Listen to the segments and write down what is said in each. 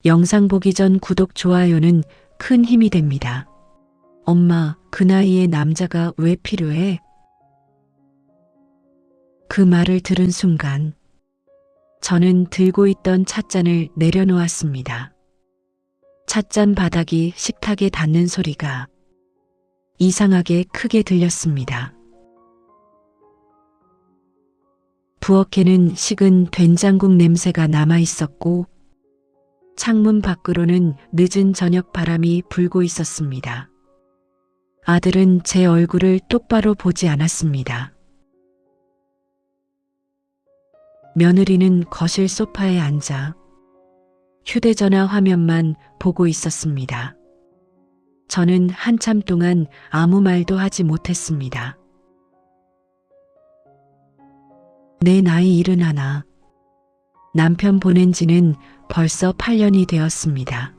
영상 보기 전 구독, 좋아요는 큰 힘이 됩니다. 엄마, 그 나이에 남자가 왜 필요해? 그 말을 들은 순간 저는 들고 있던 찻잔을 내려놓았습니다. 찻잔 바닥이 식탁에 닿는 소리가 이상하게 크게 들렸습니다. 부엌에는 식은 된장국 냄새가 남아 있었고 창문 밖으로는 늦은 저녁 바람이 불고 있었습니다. 아들은 제 얼굴을 똑바로 보지 않았습니다. 며느리는 거실 소파에 앉아 휴대전화 화면만 보고 있었습니다. 저는 한참 동안 아무 말도 하지 못했습니다. 내 나이 71. 남편 보낸 지는 벌써 8년이 되었습니다.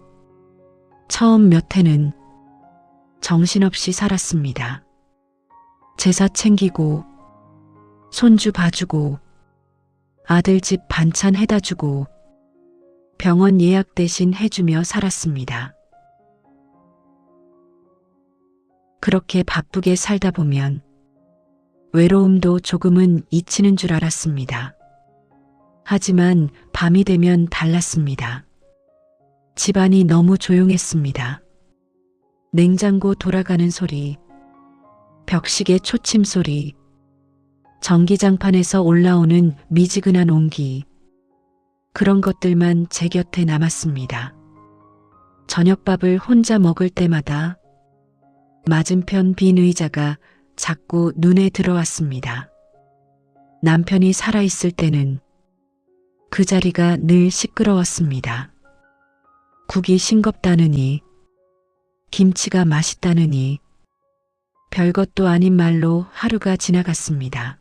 처음 몇 해는 정신없이 살았습니다. 제사 챙기고, 손주 봐주고, 아들 집 반찬 해다 주고, 병원 예약 대신 해주며 살았습니다. 그렇게 바쁘게 살다 보면 외로움도 조금은 잊히는 줄 알았습니다. 하지만 밤이 되면 달랐습니다. 집안이 너무 조용했습니다. 냉장고 돌아가는 소리, 벽시계 초침 소리, 전기장판에서 올라오는 미지근한 온기, 그런 것들만 제 곁에 남았습니다. 저녁밥을 혼자 먹을 때마다 맞은편 빈 의자가 자꾸 눈에 들어왔습니다. 남편이 살아있을 때는 그 자리가 늘 시끄러웠습니다. 국이 싱겁다느니, 김치가 맛있다느니, 별것도 아닌 말로 하루가 지나갔습니다.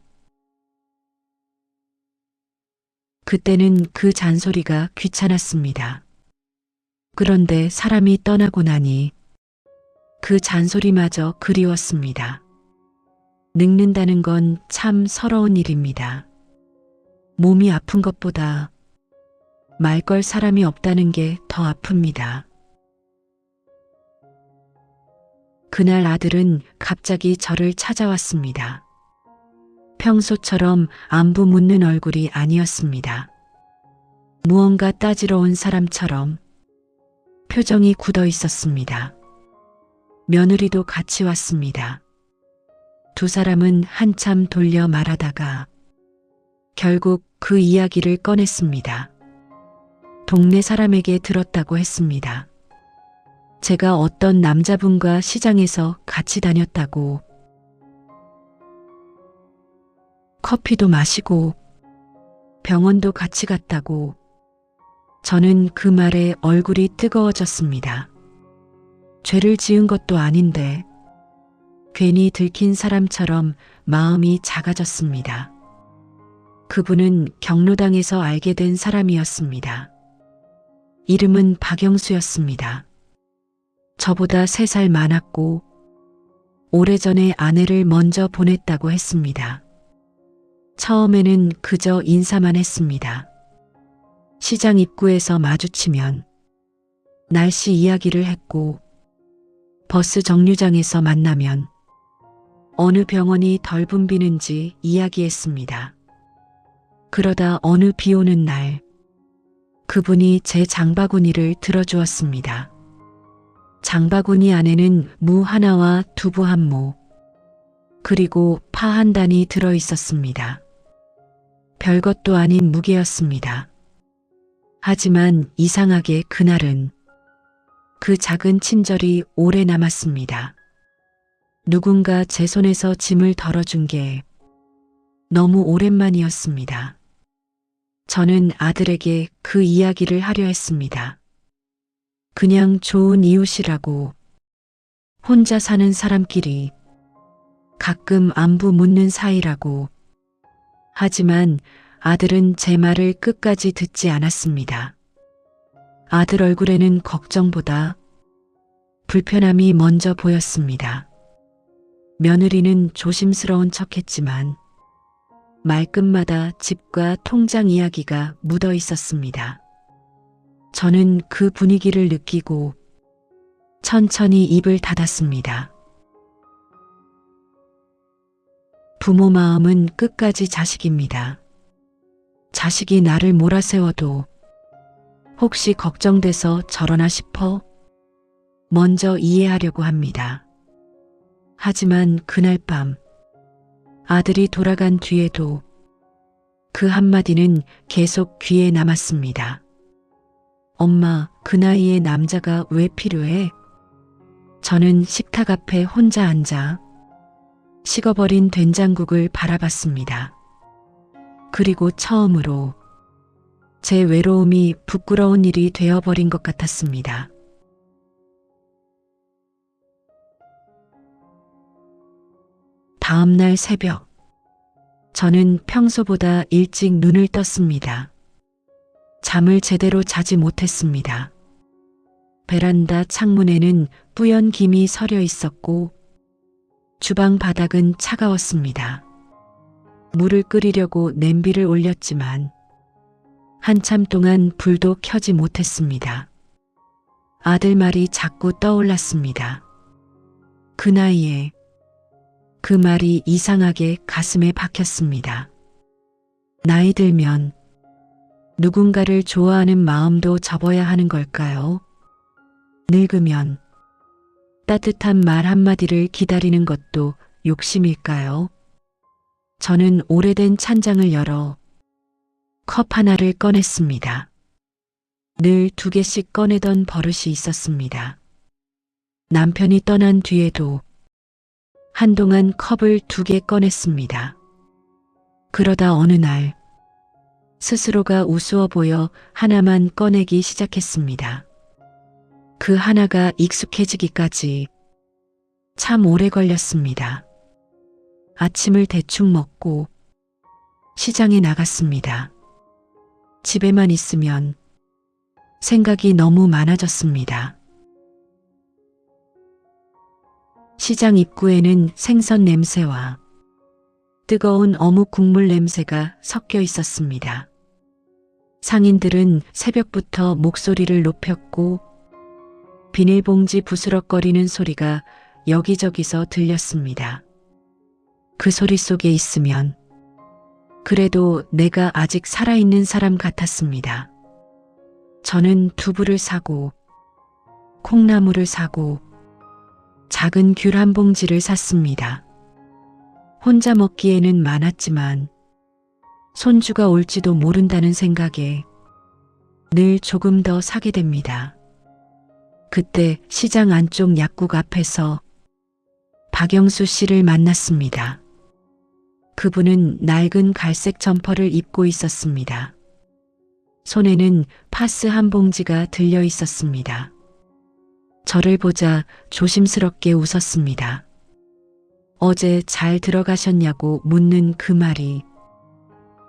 그때는 그 잔소리가 귀찮았습니다. 그런데 사람이 떠나고 나니 그 잔소리마저 그리웠습니다. 늙는다는 건 참 서러운 일입니다. 몸이 아픈 것보다 말 걸 사람이 없다는 게 더 아픕니다. 그날 아들은 갑자기 저를 찾아왔습니다. 평소처럼 안부 묻는 얼굴이 아니었습니다. 무언가 따지러 온 사람처럼 표정이 굳어 있었습니다. 며느리도 같이 왔습니다. 두 사람은 한참 돌려 말하다가 결국 그 이야기를 꺼냈습니다. 동네 사람에게 들었다고 했습니다. 제가 어떤 남자분과 시장에서 같이 다녔다고, 커피도 마시고 병원도 같이 갔다고. 저는 그 말에 얼굴이 뜨거워졌습니다. 죄를 지은 것도 아닌데 괜히 들킨 사람처럼 마음이 작아졌습니다. 그분은 경로당에서 알게 된 사람이었습니다. 이름은 박영수였습니다. 저보다 3살 많았고 오래전에 아내를 먼저 보냈다고 했습니다. 처음에는 그저 인사만 했습니다. 시장 입구에서 마주치면 날씨 이야기를 했고 버스 정류장에서 만나면 어느 병원이 덜 붐비는지 이야기했습니다. 그러다 어느 비 오는 날 그분이 제 장바구니를 들어주었습니다. 장바구니 안에는 무 하나와 두부 한 모, 그리고 파 한 단이 들어 있었습니다. 별것도 아닌 무게였습니다. 하지만 이상하게 그날은 그 작은 친절이 오래 남았습니다. 누군가 제 손에서 짐을 덜어준 게 너무 오랜만이었습니다. 저는 아들에게 그 이야기를 하려 했습니다. 그냥 좋은 이웃이라고, 혼자 사는 사람끼리 가끔 안부 묻는 사이라고. 하지만 아들은 제 말을 끝까지 듣지 않았습니다. 아들 얼굴에는 걱정보다 불편함이 먼저 보였습니다. 며느리는 조심스러운 척했지만 말끝마다 집과 통장 이야기가 묻어 있었습니다. 저는 그 분위기를 느끼고 천천히 입을 닫았습니다. 부모 마음은 끝까지 자식입니다. 자식이 나를 몰아세워도 혹시 걱정돼서 저러나 싶어 먼저 이해하려고 합니다. 하지만 그날 밤 아들이 돌아간 뒤에도 그 한마디는 계속 귀에 남았습니다. 엄마, 그 나이에 남자가 왜 필요해? 저는 식탁 앞에 혼자 앉아 식어버린 된장국을 바라봤습니다. 그리고 처음으로 제 외로움이 부끄러운 일이 되어버린 것 같았습니다. 다음 날 새벽, 저는 평소보다 일찍 눈을 떴습니다. 잠을 제대로 자지 못했습니다. 베란다 창문에는 뿌연 김이 서려 있었고 주방 바닥은 차가웠습니다. 물을 끓이려고 냄비를 올렸지만 한참 동안 불도 켜지 못했습니다. 아들 말이 자꾸 떠올랐습니다. 그 나이에 그 말이 이상하게 가슴에 박혔습니다. 나이 들면 누군가를 좋아하는 마음도 접어야 하는 걸까요? 늙으면 따뜻한 말 한마디를 기다리는 것도 욕심일까요? 저는 오래된 찬장을 열어 컵 하나를 꺼냈습니다. 늘 2개씩 꺼내던 버릇이 있었습니다. 남편이 떠난 뒤에도 한동안 컵을 2개 꺼냈습니다. 그러다 어느 날 스스로가 우스워 보여 하나만 꺼내기 시작했습니다. 그 하나가 익숙해지기까지 참 오래 걸렸습니다. 아침을 대충 먹고 시장에 나갔습니다. 집에만 있으면 생각이 너무 많아졌습니다. 시장 입구에는 생선 냄새와 뜨거운 어묵 국물 냄새가 섞여 있었습니다. 상인들은 새벽부터 목소리를 높였고 비닐봉지 부스럭거리는 소리가 여기저기서 들렸습니다. 그 소리 속에 있으면 그래도 내가 아직 살아있는 사람 같았습니다. 저는 두부를 사고 콩나물을 사고 작은 귤 한 봉지를 샀습니다. 혼자 먹기에는 많았지만 손주가 올지도 모른다는 생각에 늘 조금 더 사게 됩니다. 그때 시장 안쪽 약국 앞에서 박영수 씨를 만났습니다. 그분은 낡은 갈색 점퍼를 입고 있었습니다. 손에는 파스 한 봉지가 들려 있었습니다. 저를 보자 조심스럽게 웃었습니다. 어제 잘 들어가셨냐고 묻는 그 말이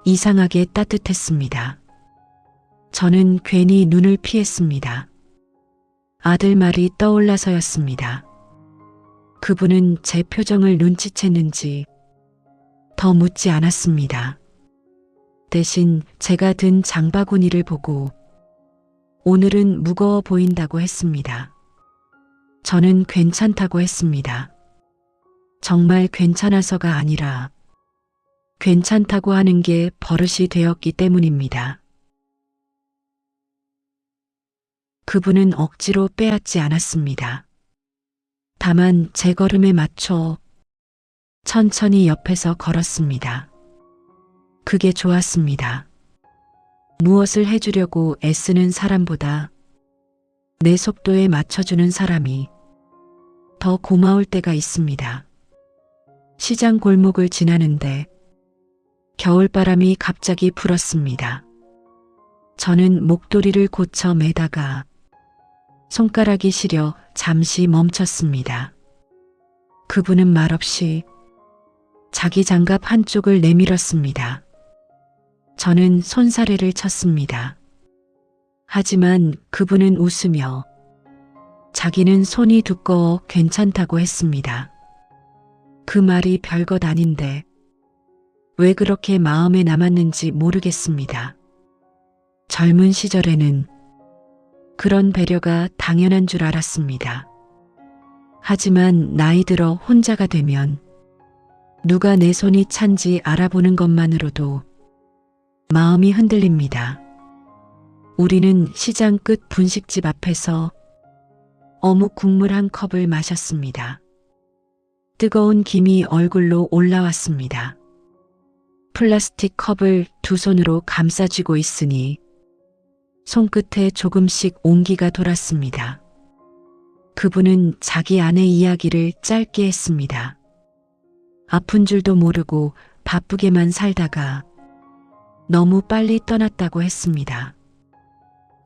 이상하게 따뜻했습니다. 저는 괜히 눈을 피했습니다. 아들 말이 떠올라서였습니다. 그분은 제 표정을 눈치챘는지 더 묻지 않았습니다. 대신 제가 든 장바구니를 보고 오늘은 무거워 보인다고 했습니다. 저는 괜찮다고 했습니다. 정말 괜찮아서가 아니라 괜찮다고 하는 게 버릇이 되었기 때문입니다. 그분은 억지로 빼앗지 않았습니다. 다만 제 걸음에 맞춰 천천히 옆에서 걸었습니다. 그게 좋았습니다. 무엇을 해주려고 애쓰는 사람보다 내 속도에 맞춰주는 사람이 더 고마울 때가 있습니다. 시장 골목을 지나는데 겨울바람이 갑자기 불었습니다. 저는 목도리를 고쳐 매다가 손가락이 시려 잠시 멈췄습니다. 그분은 말없이 자기 장갑 한쪽을 내밀었습니다. 저는 손사래를 쳤습니다. 하지만 그분은 웃으며 자기는 손이 두꺼워 괜찮다고 했습니다. 그 말이 별것 아닌데 왜 그렇게 마음에 남았는지 모르겠습니다. 젊은 시절에는 그런 배려가 당연한 줄 알았습니다. 하지만 나이 들어 혼자가 되면 누가 내 손이 찬지 알아보는 것만으로도 마음이 흔들립니다. 우리는 시장 끝 분식집 앞에서 어묵 국물 한 컵을 마셨습니다. 뜨거운 김이 얼굴로 올라왔습니다. 플라스틱 컵을 두 손으로 감싸쥐고 있으니 손끝에 조금씩 온기가 돌았습니다. 그분은 자기 아내 이야기를 짧게 했습니다. 아픈 줄도 모르고 바쁘게만 살다가 너무 빨리 떠났다고 했습니다.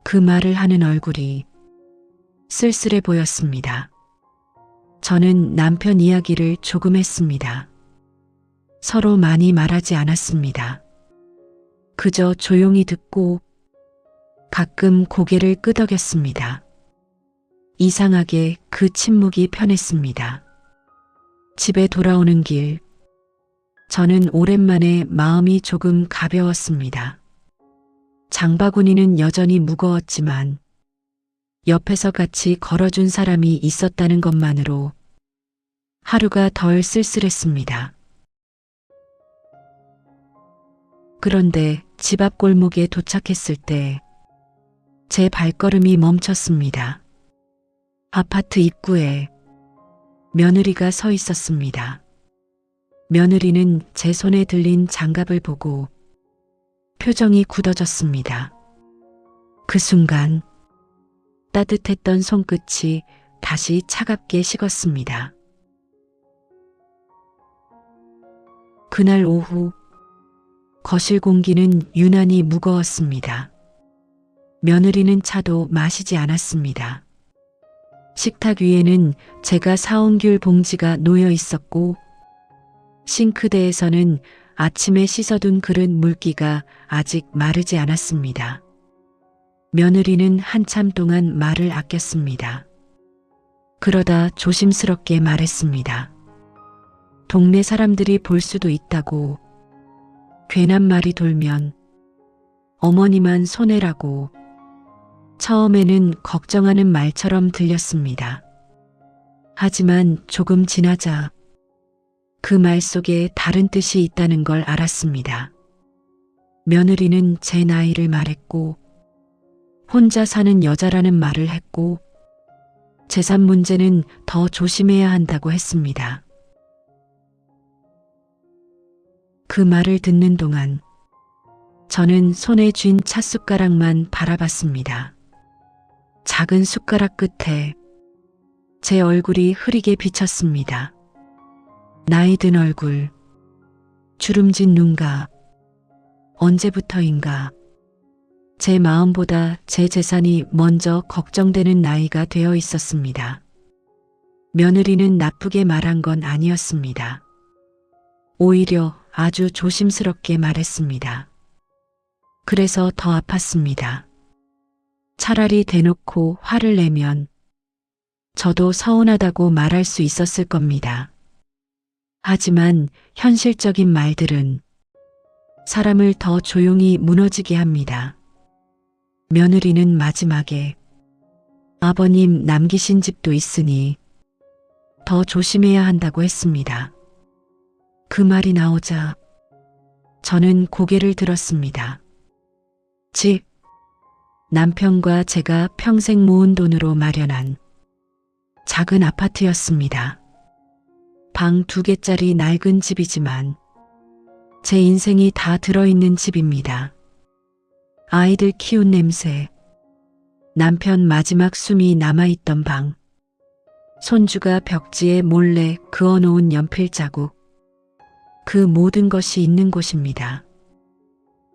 그 말을 하는 얼굴이 쓸쓸해 보였습니다. 저는 남편 이야기를 조금 했습니다. 서로 많이 말하지 않았습니다. 그저 조용히 듣고 가끔 고개를 끄덕였습니다. 이상하게 그 침묵이 편했습니다. 집에 돌아오는 길, 저는 오랜만에 마음이 조금 가벼웠습니다. 장바구니는 여전히 무거웠지만 옆에서 같이 걸어준 사람이 있었다는 것만으로 하루가 덜 쓸쓸했습니다. 그런데 집 앞 골목에 도착했을 때 제 발걸음이 멈췄습니다. 아파트 입구에 며느리가 서 있었습니다. 며느리는 제 손에 들린 장갑을 보고 표정이 굳어졌습니다. 그 순간 따뜻했던 손끝이 다시 차갑게 식었습니다. 그날 오후 거실 공기는 유난히 무거웠습니다. 며느리는 차도 마시지 않았습니다. 식탁 위에는 제가 사온 귤 봉지가 놓여 있었고 싱크대에서는 아침에 씻어둔 그릇 물기가 아직 마르지 않았습니다. 며느리는 한참 동안 말을 아꼈습니다. 그러다 조심스럽게 말했습니다. 동네 사람들이 볼 수도 있다고. 괜한 말이 돌면 어머니만 손해라고. 처음에는 걱정하는 말처럼 들렸습니다. 하지만 조금 지나자 그 말 속에 다른 뜻이 있다는 걸 알았습니다. 며느리는 제 나이를 말했고 혼자 사는 여자라는 말을 했고 재산 문제는 더 조심해야 한다고 했습니다. 그 말을 듣는 동안 저는 손에 쥔 찻숟가락만 바라봤습니다. 작은 숟가락 끝에 제 얼굴이 흐리게 비쳤습니다. 나이 든 얼굴, 주름진 눈가, 언제부터인가 제 마음보다 제 재산이 먼저 걱정되는 나이가 되어 있었습니다. 며느리는 나쁘게 말한 건 아니었습니다. 오히려 아주 조심스럽게 말했습니다. 그래서 더 아팠습니다. 차라리 대놓고 화를 내면 저도 서운하다고 말할 수 있었을 겁니다. 하지만 현실적인 말들은 사람을 더 조용히 무너지게 합니다. 며느리는 마지막에 아버님 남기신 집도 있으니 더 조심해야 한다고 했습니다. 그 말이 나오자 저는 고개를 들었습니다. 집, 남편과 제가 평생 모은 돈으로 마련한 작은 아파트였습니다. 방 2개짜리 낡은 집이지만 제 인생이 다 들어있는 집입니다. 아이들 키운 냄새, 남편 마지막 숨이 남아있던 방, 손주가 벽지에 몰래 그어놓은 연필 자국, 그 모든 것이 있는 곳입니다.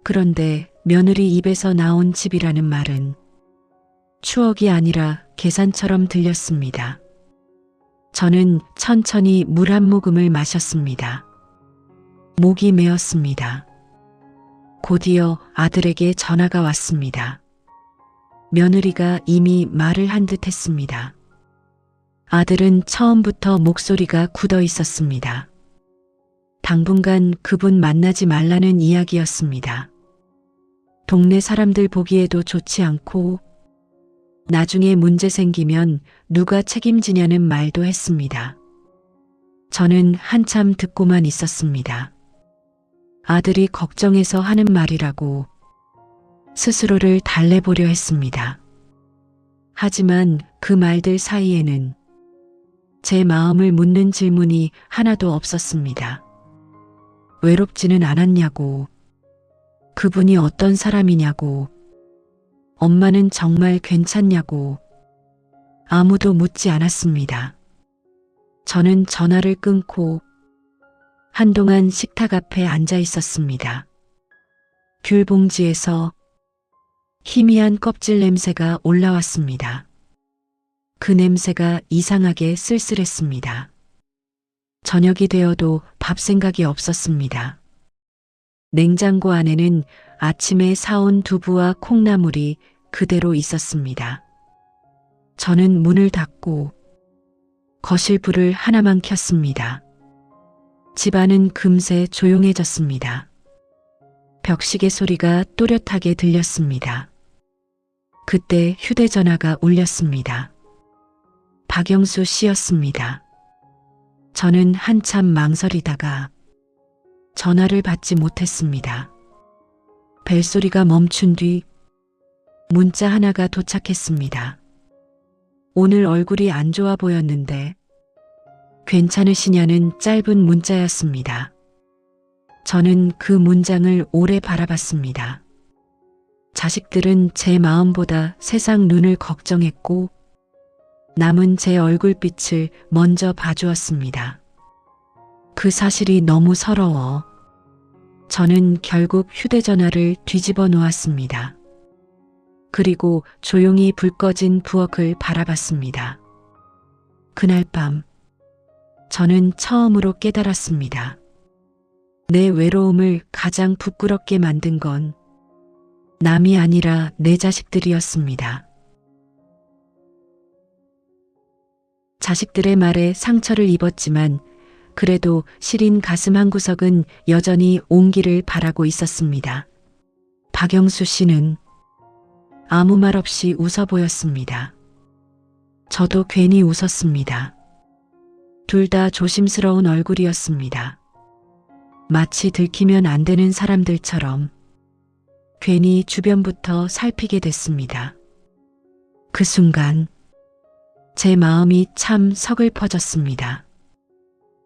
그런데 며느리 입에서 나온 집이라는 말은 추억이 아니라 계산처럼 들렸습니다. 저는 천천히 물 한 모금을 마셨습니다. 목이 메었습니다. 곧이어 아들에게 전화가 왔습니다. 며느리가 이미 말을 한 듯 했습니다. 아들은 처음부터 목소리가 굳어 있었습니다. 당분간 그분 만나지 말라는 이야기였습니다. 동네 사람들 보기에도 좋지 않고 나중에 문제 생기면 누가 책임지냐는 말도 했습니다. 저는 한참 듣고만 있었습니다. 아들이 걱정해서 하는 말이라고 스스로를 달래보려 했습니다. 하지만 그 말들 사이에는 제 마음을 묻는 질문이 하나도 없었습니다. 외롭지는 않았냐고, 그분이 어떤 사람이냐고, 엄마는 정말 괜찮냐고, 아무도 묻지 않았습니다. 저는 전화를 끊고 한동안 식탁 앞에 앉아 있었습니다. 귤 봉지에서 희미한 껍질 냄새가 올라왔습니다. 그 냄새가 이상하게 쓸쓸했습니다. 저녁이 되어도 밥 생각이 없었습니다. 냉장고 안에는 아침에 사온 두부와 콩나물이 그대로 있었습니다. 저는 문을 닫고 거실 불을 하나만 켰습니다. 집안은 금세 조용해졌습니다. 벽시계 소리가 또렷하게 들렸습니다. 그때 휴대전화가 울렸습니다. 박영수 씨였습니다. 저는 한참 망설이다가 전화를 받지 못했습니다. 벨소리가 멈춘 뒤 문자 하나가 도착했습니다. 오늘 얼굴이 안 좋아 보였는데 괜찮으시냐는 짧은 문자였습니다. 저는 그 문장을 오래 바라봤습니다. 자식들은 제 마음보다 세상 눈을 걱정했고 남은 제 얼굴빛을 먼저 봐주었습니다. 그 사실이 너무 서러워 저는 결국 휴대전화를 뒤집어 놓았습니다. 그리고 조용히 불 꺼진 부엌을 바라봤습니다. 그날 밤 저는 처음으로 깨달았습니다. 내 외로움을 가장 부끄럽게 만든 건 남이 아니라 내 자식들이었습니다. 자식들의 말에 상처를 입었지만 그래도 시린 가슴 한구석은 여전히 온기를 바라고 있었습니다. 박영수 씨는 아무 말 없이 웃어 보였습니다. 저도 괜히 웃었습니다. 둘 다 조심스러운 얼굴이었습니다. 마치 들키면 안 되는 사람들처럼 괜히 주변부터 살피게 됐습니다. 그 순간 제 마음이 참 서글퍼졌습니다.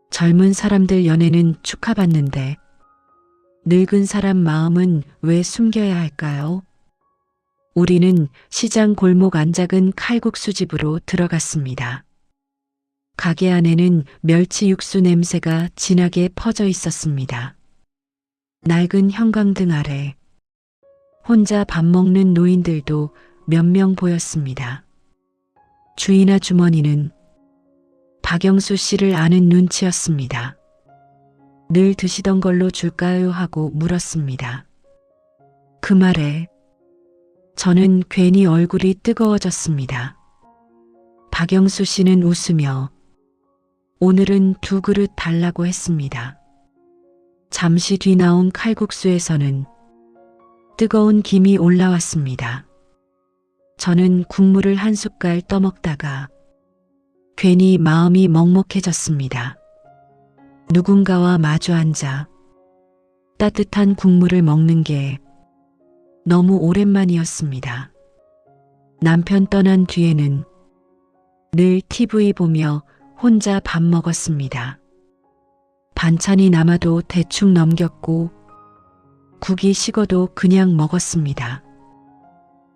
젊은 사람들 연애는 축하받는데 늙은 사람 마음은 왜 숨겨야 할까요? 우리는 시장 골목 안작은 칼국수집으로 들어갔습니다. 가게 안에는 멸치 육수 냄새가 진하게 퍼져 있었습니다. 낡은 형광등 아래 혼자 밥 먹는 노인들도 몇 명 보였습니다. 주인 아주머니는 박영수 씨를 아는 눈치였습니다. 늘 드시던 걸로 줄까요? 하고 물었습니다. 그 말에 저는 괜히 얼굴이 뜨거워졌습니다. 박영수 씨는 웃으며 오늘은 2그릇 달라고 했습니다. 잠시 뒤 나온 칼국수에서는 뜨거운 김이 올라왔습니다. 저는 국물을 한 숟갈 떠먹다가 괜히 마음이 먹먹해졌습니다. 누군가와 마주 앉아 따뜻한 국물을 먹는 게 너무 오랜만이었습니다. 남편 떠난 뒤에는 늘 TV 보며 혼자 밥 먹었습니다. 반찬이 남아도 대충 넘겼고 국이 식어도 그냥 먹었습니다.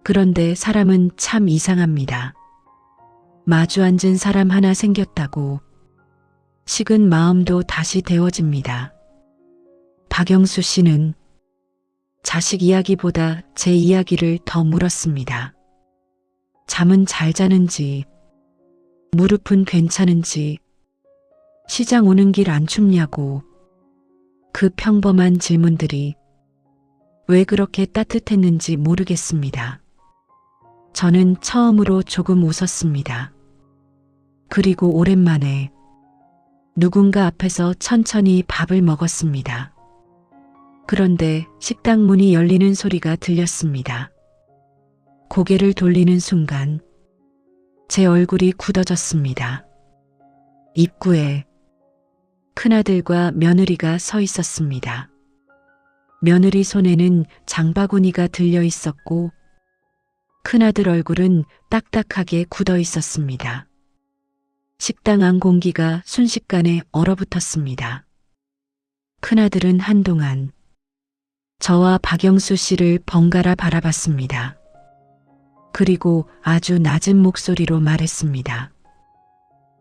그런데 사람은 참 이상합니다. 마주 앉은 사람 하나 생겼다고 식은 마음도 다시 데워집니다. 박영수 씨는 자식 이야기보다 제 이야기를 더 물었습니다. 잠은 잘 자는지, 무릎은 괜찮은지, 시장 오는 길 안 춥냐고. 그 평범한 질문들이 왜 그렇게 따뜻했는지 모르겠습니다. 저는 처음으로 조금 웃었습니다. 그리고 오랜만에 누군가 앞에서 천천히 밥을 먹었습니다. 그런데 식당 문이 열리는 소리가 들렸습니다. 고개를 돌리는 순간 제 얼굴이 굳어졌습니다. 입구에 큰아들과 며느리가 서 있었습니다. 며느리 손에는 장바구니가 들려 있었고 큰아들 얼굴은 딱딱하게 굳어 있었습니다. 식당 안 공기가 순식간에 얼어붙었습니다. 큰아들은 한동안 저와 박영수 씨를 번갈아 바라봤습니다. 그리고 아주 낮은 목소리로 말했습니다.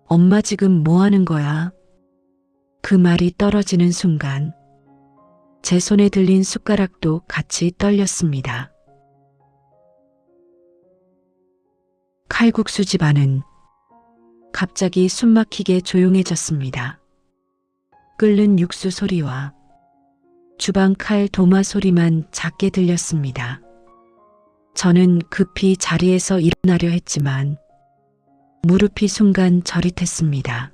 엄마 지금 뭐 하는 거야? 그 말이 떨어지는 순간 제 손에 들린 숟가락도 같이 떨렸습니다. 칼국수 집안은 갑자기 숨막히게 조용해졌습니다. 끓는 육수 소리와 주방 칼 도마 소리만 작게 들렸습니다. 저는 급히 자리에서 일어나려 했지만 무릎이 순간 저릿했습니다.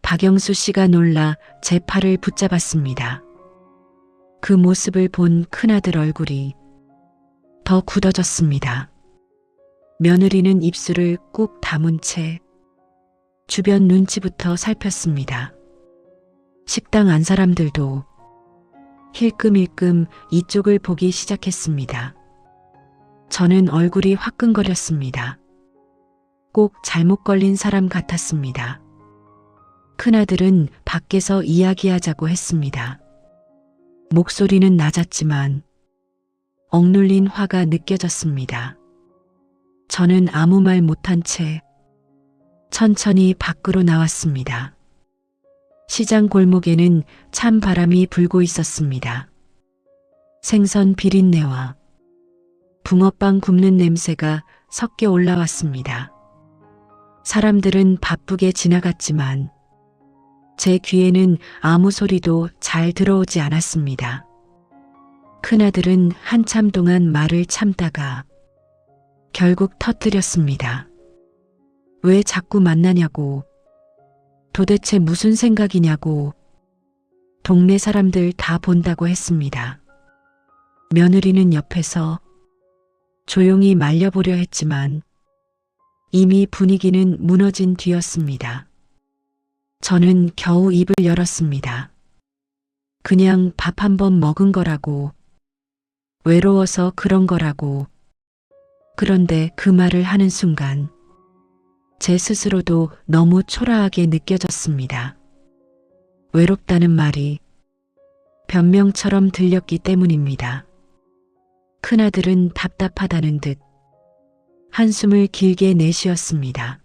박영수 씨가 놀라 제 팔을 붙잡았습니다. 그 모습을 본 큰아들 얼굴이 더 굳어졌습니다. 며느리는 입술을 꾹 다문 채 주변 눈치부터 살폈습니다. 식당 안 사람들도 힐끔힐끔 이쪽을 보기 시작했습니다. 저는 얼굴이 화끈거렸습니다. 꼭 잘못 걸린 사람 같았습니다. 큰아들은 밖에서 이야기하자고 했습니다. 목소리는 낮았지만 억눌린 화가 느껴졌습니다. 저는 아무 말 못한 채 천천히 밖으로 나왔습니다. 시장 골목에는 찬 바람이 불고 있었습니다. 생선 비린내와 붕어빵 굽는 냄새가 섞여 올라왔습니다. 사람들은 바쁘게 지나갔지만 제 귀에는 아무 소리도 잘 들어오지 않았습니다. 큰아들은 한참 동안 말을 참다가 결국 터뜨렸습니다. 왜 자꾸 만나냐고, 도대체 무슨 생각이냐고, 동네 사람들 다 본다고 했습니다. 며느리는 옆에서 조용히 말려보려 했지만 이미 분위기는 무너진 뒤였습니다. 저는 겨우 입을 열었습니다. 그냥 밥 한 번 먹은 거라고, 외로워서 그런 거라고. 그런데 그 말을 하는 순간 제 스스로도 너무 초라하게 느껴졌습니다. 외롭다는 말이 변명처럼 들렸기 때문입니다. 큰아들은 답답하다는 듯 한숨을 길게 내쉬었습니다.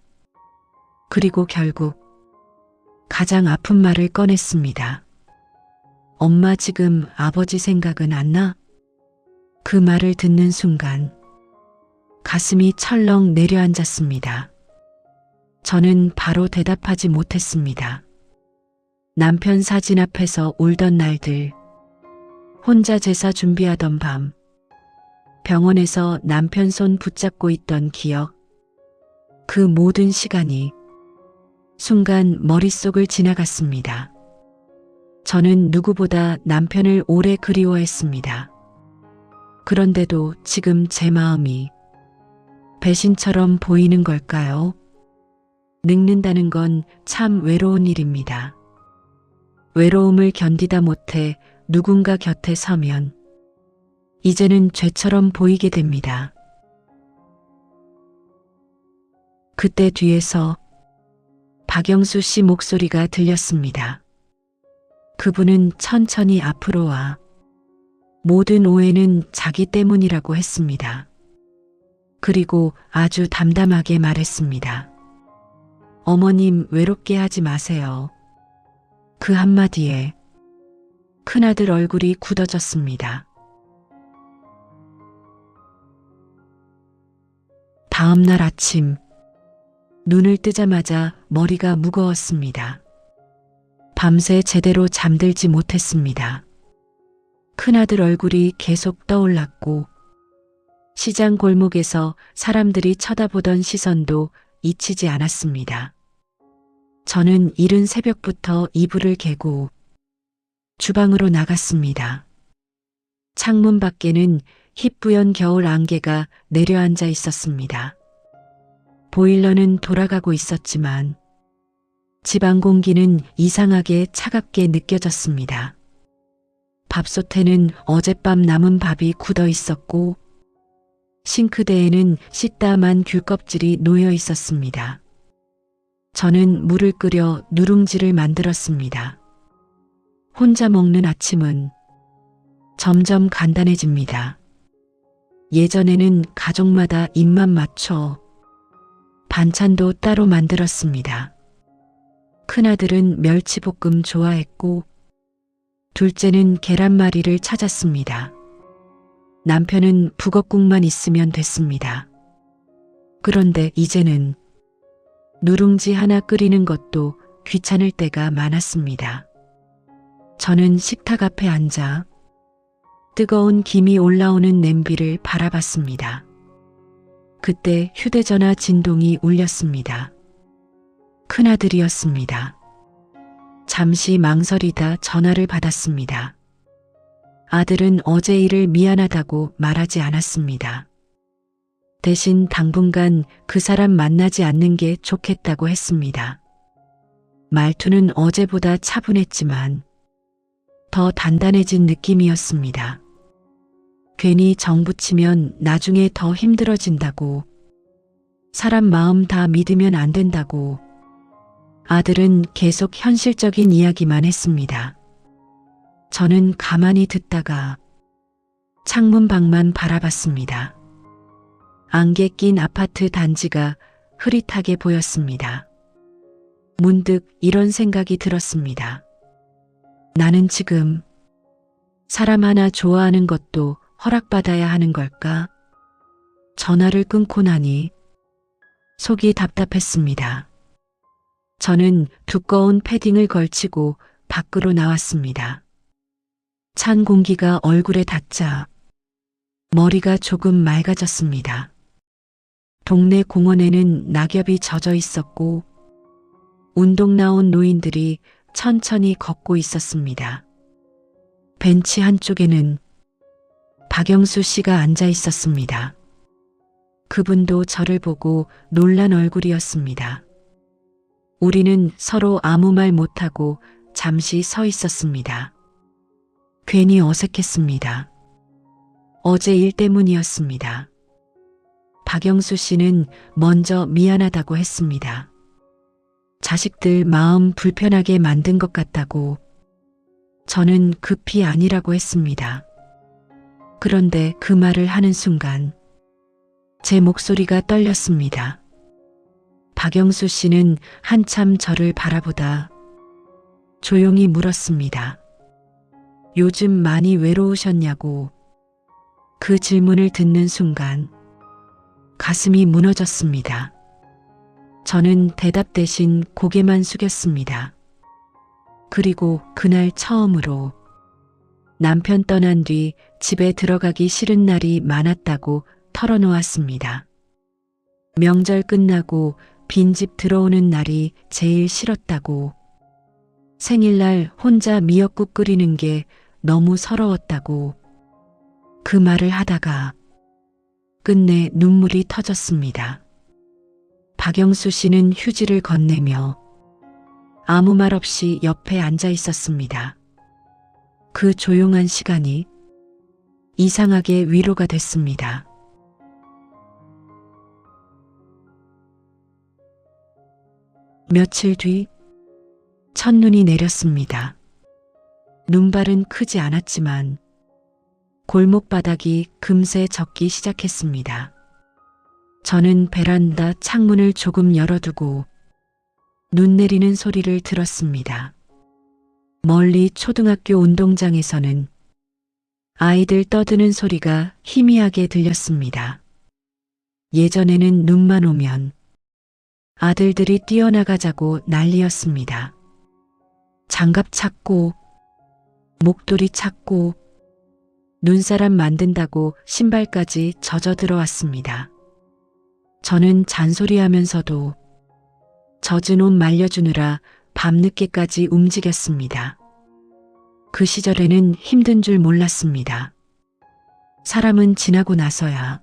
그리고 결국 가장 아픈 말을 꺼냈습니다. 엄마 지금 아버지 생각은 안 나? 그 말을 듣는 순간 가슴이 철렁 내려앉았습니다. 저는 바로 대답하지 못했습니다. 남편 사진 앞에서 울던 날들, 혼자 제사 준비하던 밤, 병원에서 남편 손 붙잡고 있던 기억, 그 모든 시간이 순간 머릿속을 지나갔습니다. 저는 누구보다 남편을 오래 그리워했습니다. 그런데도 지금 제 마음이 배신처럼 보이는 걸까요? 늙는다는 건 참 외로운 일입니다. 외로움을 견디다 못해 누군가 곁에 서면 이제는 죄처럼 보이게 됩니다. 그때 뒤에서 박영수 씨 목소리가 들렸습니다. 그분은 천천히 앞으로 와 모든 오해는 자기 때문이라고 했습니다. 그리고 아주 담담하게 말했습니다. 어머님 외롭게 하지 마세요. 그 한마디에 큰아들 얼굴이 굳어졌습니다. 다음 날 아침 눈을 뜨자마자 머리가 무거웠습니다. 밤새 제대로 잠들지 못했습니다. 큰아들 얼굴이 계속 떠올랐고 시장 골목에서 사람들이 쳐다보던 시선도 잊히지 않았습니다. 저는 이른 새벽부터 이불을 개고 주방으로 나갔습니다. 창문 밖에는 희뿌연 겨울 안개가 내려앉아 있었습니다. 보일러는 돌아가고 있었지만 집안 공기는 이상하게 차갑게 느껴졌습니다. 밥솥에는 어젯밤 남은 밥이 굳어 있었고 싱크대에는 씻다만 귤껍질이 놓여 있었습니다. 저는 물을 끓여 누룽지를 만들었습니다. 혼자 먹는 아침은 점점 간단해집니다. 예전에는 가족마다 입맛 맞춰 반찬도 따로 만들었습니다. 큰아들은 멸치볶음 좋아했고 둘째는 계란말이를 찾았습니다. 남편은 북엇국만 있으면 됐습니다. 그런데 이제는 누룽지 하나 끓이는 것도 귀찮을 때가 많았습니다. 저는 식탁 앞에 앉아 뜨거운 김이 올라오는 냄비를 바라봤습니다. 그때 휴대전화 진동이 울렸습니다. 큰아들이었습니다. 잠시 망설이다 전화를 받았습니다. 아들은 어제 일을 미안하다고 말하지 않았습니다. 대신 당분간 그 사람 만나지 않는 게 좋겠다고 했습니다. 말투는 어제보다 차분했지만 더 단단해진 느낌이었습니다. 괜히 정 붙이면 나중에 더 힘들어진다고, 사람 마음 다 믿으면 안 된다고 아들은 계속 현실적인 이야기만 했습니다. 저는 가만히 듣다가 창문 밖만 바라봤습니다. 안개 낀 아파트 단지가 흐릿하게 보였습니다. 문득 이런 생각이 들었습니다. 나는 지금 사람 하나 좋아하는 것도 허락받아야 하는 걸까? 전화를 끊고 나니 속이 답답했습니다. 저는 두꺼운 패딩을 걸치고 밖으로 나왔습니다. 찬 공기가 얼굴에 닿자 머리가 조금 맑아졌습니다. 동네 공원에는 낙엽이 젖어 있었고 운동 나온 노인들이 천천히 걷고 있었습니다. 벤치 한쪽에는 박영수 씨가 앉아 있었습니다. 그분도 저를 보고 놀란 얼굴이었습니다. 우리는 서로 아무 말 못하고 잠시 서 있었습니다. 괜히 어색했습니다. 어제 일 때문이었습니다. 박영수 씨는 먼저 미안하다고 했습니다. 자식들 마음 불편하게 만든 것 같다고. 저는 급히 아니라고 했습니다. 그런데 그 말을 하는 순간 제 목소리가 떨렸습니다. 박영수 씨는 한참 저를 바라보다 조용히 물었습니다. 요즘 많이 외로우셨냐고. 그 질문을 듣는 순간 가슴이 무너졌습니다. 저는 대답 대신 고개만 숙였습니다. 그리고 그날 처음으로 남편 떠난 뒤 집에 들어가기 싫은 날이 많았다고 털어놓았습니다. 명절 끝나고 빈집 들어오는 날이 제일 싫었다고, 생일날 혼자 미역국 끓이는 게 너무 서러웠다고, 그 말을 하다가 끝내 눈물이 터졌습니다. 박영수 씨는 휴지를 건네며 아무 말 없이 옆에 앉아 있었습니다. 그 조용한 시간이 이상하게 위로가 됐습니다. 며칠 뒤 첫눈이 내렸습니다. 눈발은 크지 않았지만 골목 바닥이 금세 젖기 시작했습니다. 저는 베란다 창문을 조금 열어두고 눈 내리는 소리를 들었습니다. 멀리 초등학교 운동장에서는 아이들 떠드는 소리가 희미하게 들렸습니다. 예전에는 눈만 오면 아들들이 뛰어나가자고 난리였습니다. 장갑 찾고 목도리 찾고 눈사람 만든다고 신발까지 젖어 들어왔습니다. 저는 잔소리하면서도 젖은 옷 말려주느라 밤늦게까지 움직였습니다. 그 시절에는 힘든 줄 몰랐습니다. 사람은 지나고 나서야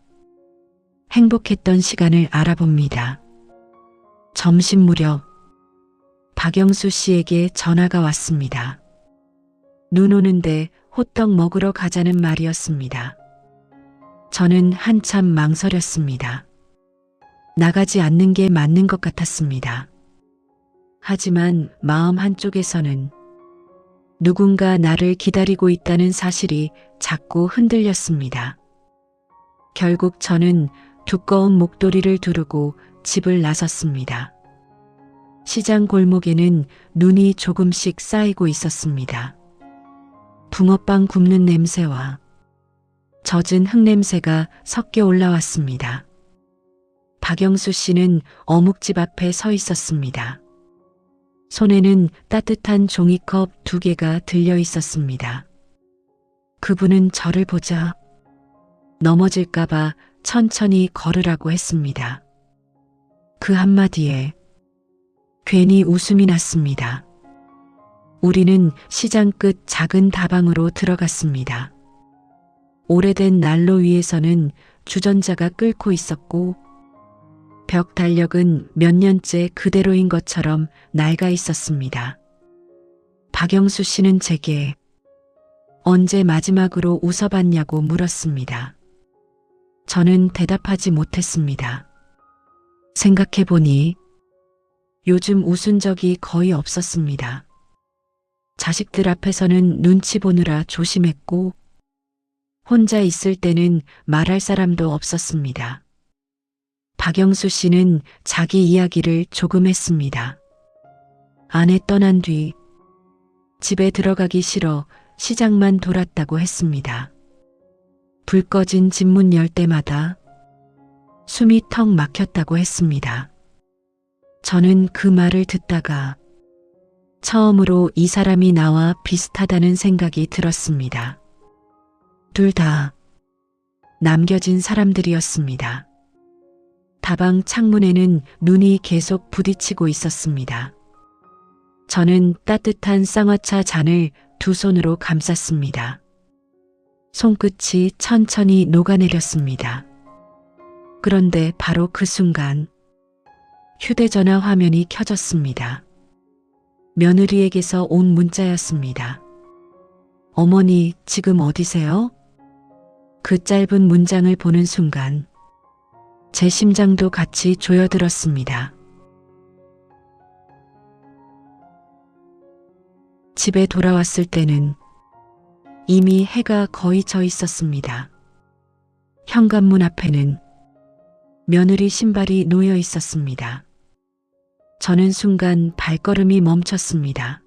행복했던 시간을 알아봅니다. 점심 무렵 박영수 씨에게 전화가 왔습니다. 눈 오는데 호떡 먹으러 가자는 말이었습니다. 저는 한참 망설였습니다. 나가지 않는 게 맞는 것 같았습니다. 하지만 마음 한쪽에서는 누군가 나를 기다리고 있다는 사실이 자꾸 흔들렸습니다. 결국 저는 두꺼운 목도리를 두르고 집을 나섰습니다. 시장 골목에는 눈이 조금씩 쌓이고 있었습니다. 붕어빵 굽는 냄새와 젖은 흙냄새가 섞여 올라왔습니다. 박영수 씨는 어묵집 앞에 서 있었습니다. 손에는 따뜻한 종이컵 2개가 들려 있었습니다. 그분은 저를 보자 넘어질까봐 천천히 걸으라고 했습니다. 그 한마디에 괜히 웃음이 났습니다. 우리는 시장 끝 작은 다방으로 들어갔습니다. 오래된 난로 위에서는 주전자가 끓고 있었고 벽 달력은 몇 년째 그대로인 것처럼 낡아 있었습니다. 박영수 씨는 제게 언제 마지막으로 웃어봤냐고 물었습니다. 저는 대답하지 못했습니다. 생각해보니 요즘 웃은 적이 거의 없었습니다. 자식들 앞에서는 눈치 보느라 조심했고 혼자 있을 때는 말할 사람도 없었습니다. 박영수 씨는 자기 이야기를 조금 했습니다. 아내 떠난 뒤 집에 들어가기 싫어 시장만 돌았다고 했습니다. 불 꺼진 집 문 열 때마다 숨이 턱 막혔다고 했습니다. 저는 그 말을 듣다가 처음으로 이 사람이 나와 비슷하다는 생각이 들었습니다. 둘 다 남겨진 사람들이었습니다. 다방 창문에는 눈이 계속 부딪히고 있었습니다. 저는 따뜻한 쌍화차 잔을 2손으로 감쌌습니다. 손끝이 천천히 녹아내렸습니다. 그런데 바로 그 순간 휴대전화 화면이 켜졌습니다. 며느리에게서 온 문자였습니다. 어머니, 지금 어디세요? 그 짧은 문장을 보는 순간 제 심장도 같이 조여들었습니다. 집에 돌아왔을 때는 이미 해가 거의 져 있었습니다. 현관문 앞에는 며느리 신발이 놓여 있었습니다. 저는 순간 발걸음이 멈췄습니다.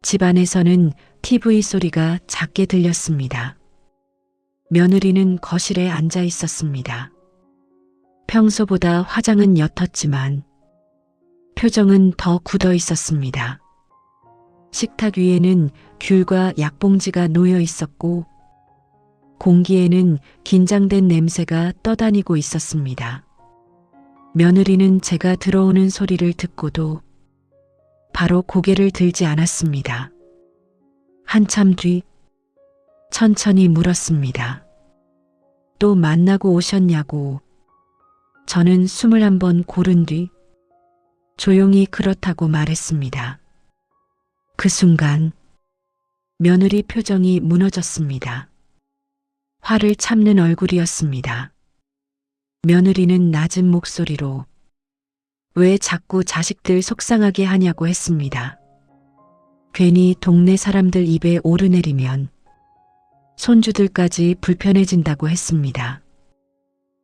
집 안에서는 TV 소리가 작게 들렸습니다. 며느리는 거실에 앉아 있었습니다. 평소보다 화장은 옅었지만 표정은 더 굳어 있었습니다. 식탁 위에는 귤과 약봉지가 놓여 있었고 공기에는 긴장된 냄새가 떠다니고 있었습니다. 며느리는 제가 들어오는 소리를 듣고도 바로 고개를 들지 않았습니다. 한참 뒤 천천히 물었습니다. 또 만나고 오셨냐고. 저는 숨을 한번 고른 뒤 조용히 그렇다고 말했습니다. 그 순간 며느리 표정이 무너졌습니다. 화를 참는 얼굴이었습니다. 며느리는 낮은 목소리로 왜 자꾸 자식들 속상하게 하냐고 했습니다. 괜히 동네 사람들 입에 오르내리면 손주들까지 불편해진다고 했습니다.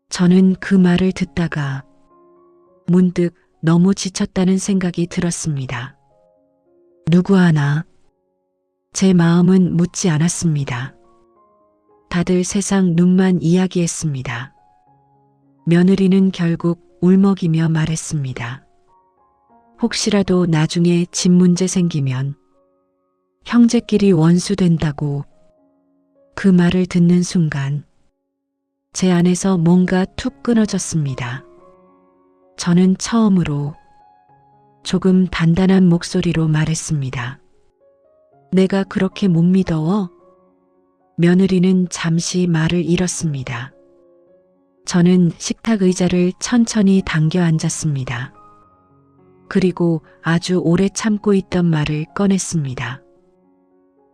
저는 그 말을 듣다가 문득 너무 지쳤다는 생각이 들었습니다. 누구 하나 제 마음은 묻지 않았습니다. 다들 세상 눈만 이야기했습니다. 며느리는 결국 울먹이며 말했습니다. 혹시라도 나중에 집 문제 생기면 형제끼리 원수 된다고. 그 말을 듣는 순간 제 안에서 뭔가 툭 끊어졌습니다. 저는 처음으로 조금 단단한 목소리로 말했습니다. 내가 그렇게 못 믿어? 며느리는 잠시 말을 잃었습니다. 저는 식탁 의자를 천천히 당겨 앉았습니다. 그리고 아주 오래 참고 있던 말을 꺼냈습니다.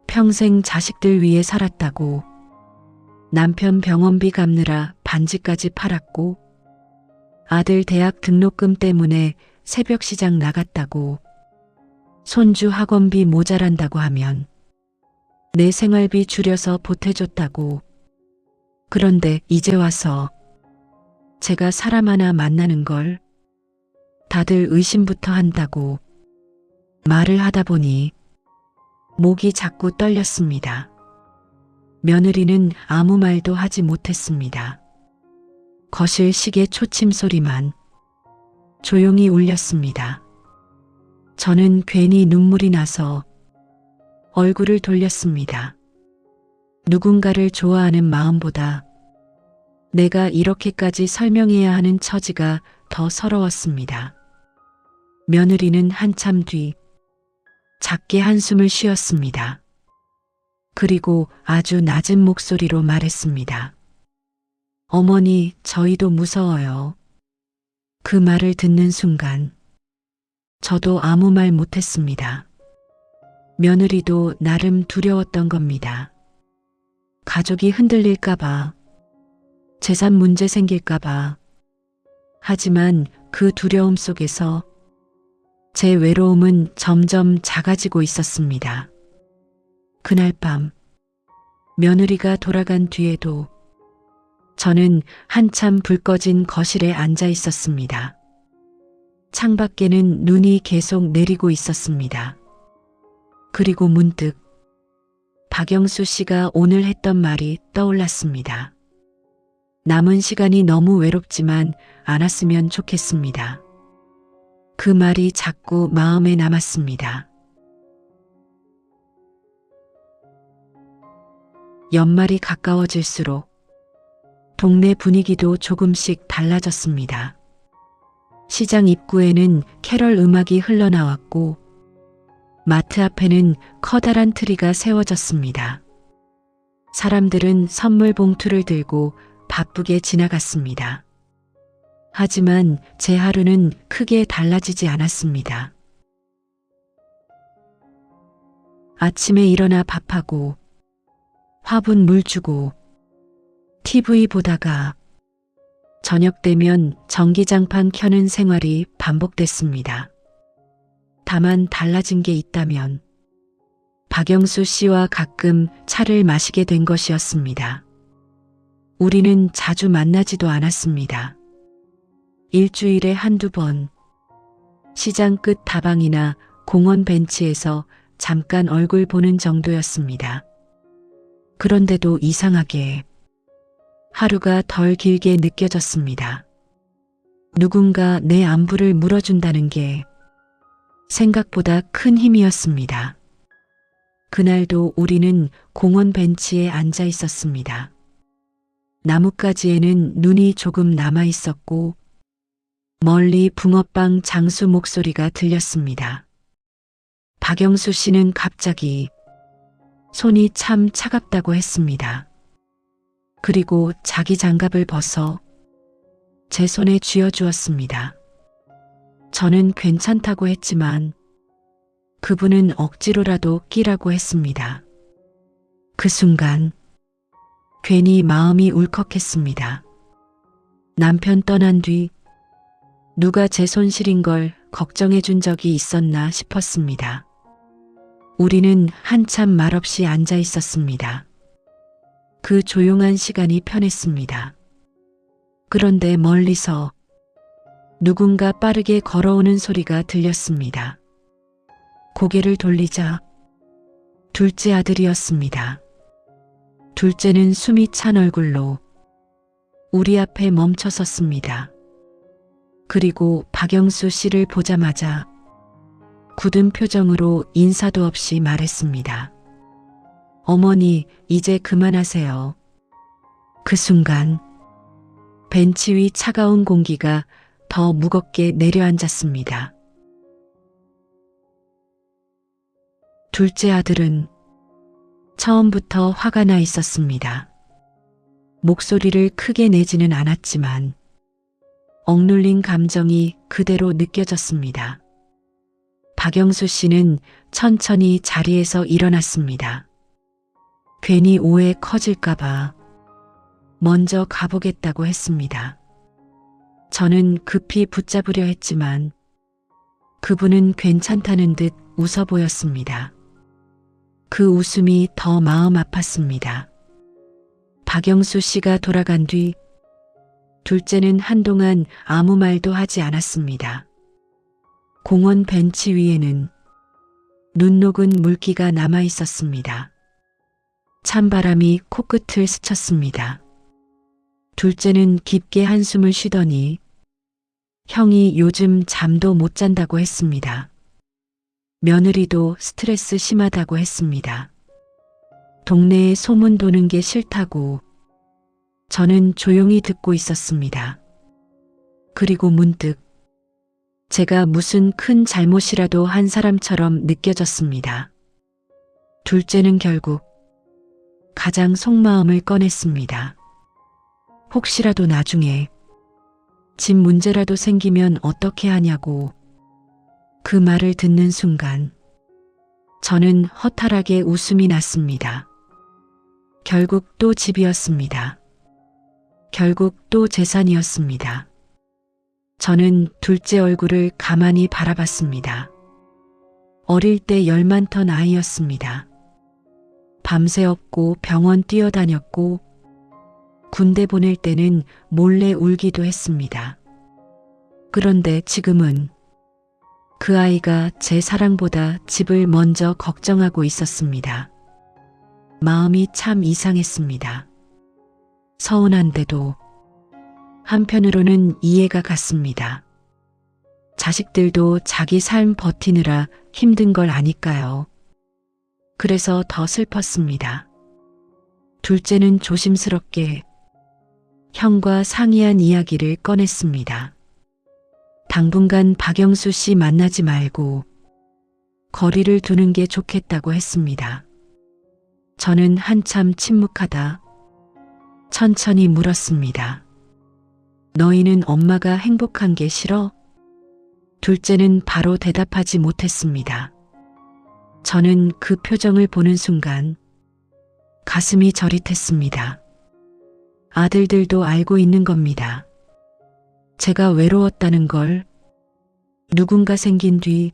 평생 자식들 위해 살았다고, 남편 병원비 갚느라 반지까지 팔았고, 아들 대학 등록금 때문에 새벽 시장 나갔다고, 손주 학원비 모자란다고 하면 내 생활비 줄여서 보태줬다고. 그런데 이제 와서 제가 사람 하나 만나는 걸 다들 의심부터 한다고 말을 하다 보니 목이 자꾸 떨렸습니다. 며느리는 아무 말도 하지 못했습니다. 거실 시계 초침 소리만 조용히 울렸습니다. 저는 괜히 눈물이 나서 얼굴을 돌렸습니다. 누군가를 좋아하는 마음보다 내가 이렇게까지 설명해야 하는 처지가 더 서러웠습니다. 며느리는 한참 뒤 작게 한숨을 쉬었습니다. 그리고 아주 낮은 목소리로 말했습니다. 어머니, 저희도 무서워요. 그 말을 듣는 순간 저도 아무 말 못했습니다. 며느리도 나름 두려웠던 겁니다. 가족이 흔들릴까봐, 재산 문제 생길까봐. 하지만 그 두려움 속에서 제 외로움은 점점 작아지고 있었습니다. 그날 밤, 며느리가 돌아간 뒤에도 저는 한참 불 꺼진 거실에 앉아 있었습니다. 창밖에는 눈이 계속 내리고 있었습니다. 그리고 문득 박영수 씨가 오늘 했던 말이 떠올랐습니다. 남은 시간이 너무 외롭지만 않았으면 좋겠습니다. 그 말이 자꾸 마음에 남았습니다. 연말이 가까워질수록 동네 분위기도 조금씩 달라졌습니다. 시장 입구에는 캐럴 음악이 흘러나왔고 마트 앞에는 커다란 트리가 세워졌습니다. 사람들은 선물 봉투를 들고 바쁘게 지나갔습니다. 하지만 제 하루는 크게 달라지지 않았습니다. 아침에 일어나 밥하고 화분 물 주고 TV 보다가 저녁 되면 전기장판 켜는 생활이 반복됐습니다. 다만 달라진 게 있다면 박영수 씨와 가끔 차를 마시게 된 것이었습니다. 우리는 자주 만나지도 않았습니다. 일주일에 한두 번 시장 끝 다방이나 공원 벤치에서 잠깐 얼굴 보는 정도였습니다. 그런데도 이상하게 하루가 덜 길게 느껴졌습니다. 누군가 내 안부를 물어준다는 게 생각보다 큰 힘이었습니다. 그날도 우리는 공원 벤치에 앉아 있었습니다. 나뭇가지에는 눈이 조금 남아 있었고 멀리 붕어빵 장수 목소리가 들렸습니다. 박영수 씨는 갑자기 손이 참 차갑다고 했습니다. 그리고 자기 장갑을 벗어 제 손에 쥐어주었습니다. 저는 괜찮다고 했지만 그분은 억지로라도 끼라고 했습니다. 그 순간 괜히 마음이 울컥했습니다. 남편 떠난 뒤 누가 제 손 시린 걸 걱정해 준 적이 있었나 싶었습니다. 우리는 한참 말없이 앉아 있었습니다. 그 조용한 시간이 편했습니다. 그런데 멀리서 누군가 빠르게 걸어오는 소리가 들렸습니다. 고개를 돌리자 둘째 아들이었습니다. 둘째는 숨이 찬 얼굴로 우리 앞에 멈춰 섰습니다. 그리고 박영수 씨를 보자마자 굳은 표정으로 인사도 없이 말했습니다. 어머니, 이제 그만하세요. 그 순간 벤치 위 차가운 공기가 더 무겁게 내려앉았습니다. 둘째 아들은 처음부터 화가 나 있었습니다. 목소리를 크게 내지는 않았지만 억눌린 감정이 그대로 느껴졌습니다. 박영수 씨는 천천히 자리에서 일어났습니다. 괜히 오해 커질까봐 먼저 가보겠다고 했습니다. 저는 급히 붙잡으려 했지만 그분은 괜찮다는 듯 웃어 보였습니다. 그 웃음이 더 마음 아팠습니다. 박영수 씨가 돌아간 뒤 둘째는 한동안 아무 말도 하지 않았습니다. 공원 벤치 위에는 눈 녹은 물기가 남아 있었습니다. 찬바람이 코끝을 스쳤습니다. 둘째는 깊게 한숨을 쉬더니 형이 요즘 잠도 못 잔다고 했습니다. 며느리도 스트레스 심하다고 했습니다. 동네에 소문 도는 게 싫다고. 저는 조용히 듣고 있었습니다. 그리고 문득 제가 무슨 큰 잘못이라도 한 사람처럼 느껴졌습니다. 둘째는 결국 가장 속마음을 꺼냈습니다. 혹시라도 나중에 집 문제라도 생기면 어떻게 하냐고. 그 말을 듣는 순간 저는 허탈하게 웃음이 났습니다. 결국 또 집이었습니다. 결국 또 재산이었습니다. 저는 둘째 얼굴을 가만히 바라봤습니다. 어릴 때 열 많던 아이였습니다. 밤새 업고 병원 뛰어다녔고 군대 보낼 때는 몰래 울기도 했습니다. 그런데 지금은 그 아이가 제 사랑보다 집을 먼저 걱정하고 있었습니다. 마음이 참 이상했습니다. 서운한데도 한편으로는 이해가 갔습니다. 자식들도 자기 삶 버티느라 힘든 걸 아니까요. 그래서 더 슬펐습니다. 둘째는 조심스럽게 형과 상의한 이야기를 꺼냈습니다. 당분간 박영수 씨 만나지 말고 거리를 두는 게 좋겠다고 했습니다. 저는 한참 침묵하다 천천히 물었습니다. 너희는 엄마가 행복한 게 싫어? 둘째는 바로 대답하지 못했습니다. 저는 그 표정을 보는 순간 가슴이 저릿했습니다. 아들들도 알고 있는 겁니다. 제가 외로웠다는 걸, 누군가 생긴 뒤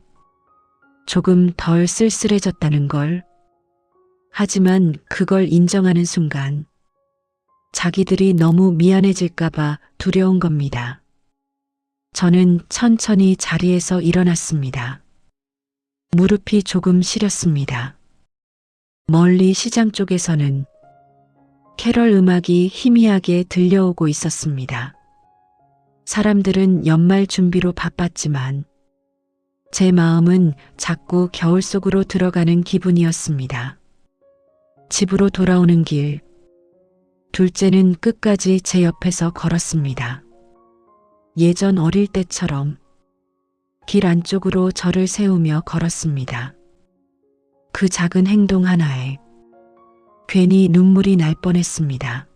조금 덜 쓸쓸해졌다는 걸. 하지만 그걸 인정하는 순간 자기들이 너무 미안해질까봐 두려운 겁니다. 저는 천천히 자리에서 일어났습니다. 무릎이 조금 시렸습니다. 멀리 시장 쪽에서는 캐럴 음악이 희미하게 들려오고 있었습니다. 사람들은 연말 준비로 바빴지만 제 마음은 자꾸 겨울 속으로 들어가는 기분이었습니다. 집으로 돌아오는 길, 둘째는 끝까지 제 옆에서 걸었습니다. 예전 어릴 때처럼 길 안쪽으로 저를 세우며 걸었습니다. 그 작은 행동 하나에 괜히 눈물이 날 뻔했습니다.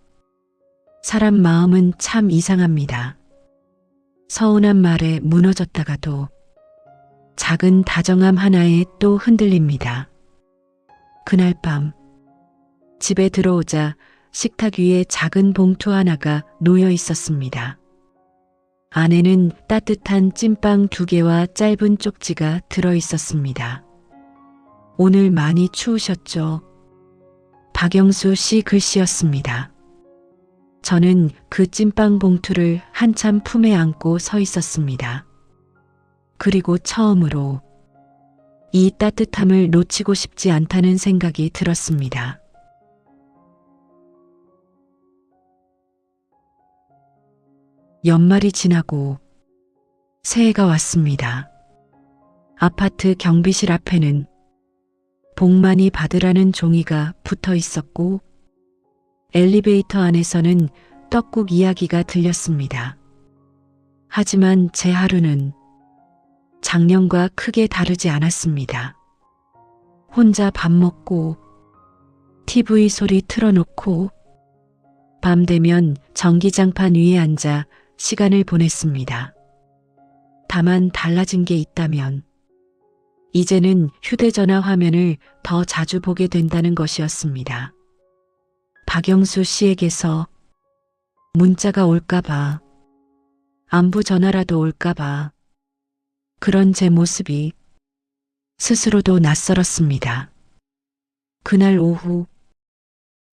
사람 마음은 참 이상합니다. 서운한 말에 무너졌다가도 작은 다정함 하나에 또 흔들립니다. 그날 밤 집에 들어오자 식탁 위에 작은 봉투 하나가 놓여 있었습니다. 안에는 따뜻한 찐빵 2개와 짧은 쪽지가 들어 있었습니다. 오늘 많이 추우셨죠? 박영수 씨 글씨였습니다. 저는 그 찐빵 봉투를 한참 품에 안고 서 있었습니다. 그리고 처음으로 이 따뜻함을 놓치고 싶지 않다는 생각이 들었습니다. 연말이 지나고 새해가 왔습니다. 아파트 경비실 앞에는 복 많이 받으라는 종이가 붙어 있었고 엘리베이터 안에서는 떡국 이야기가 들렸습니다. 하지만 제 하루는 작년과 크게 다르지 않았습니다. 혼자 밥 먹고 TV 소리 틀어놓고 밤 되면 전기장판 위에 앉아 시간을 보냈습니다. 다만 달라진 게 있다면 이제는 휴대전화 화면을 더 자주 보게 된다는 것이었습니다. 박영수 씨에게서 문자가 올까봐, 안부 전화라도 올까봐, 그런 제 모습이 스스로도 낯설었습니다. 그날 오후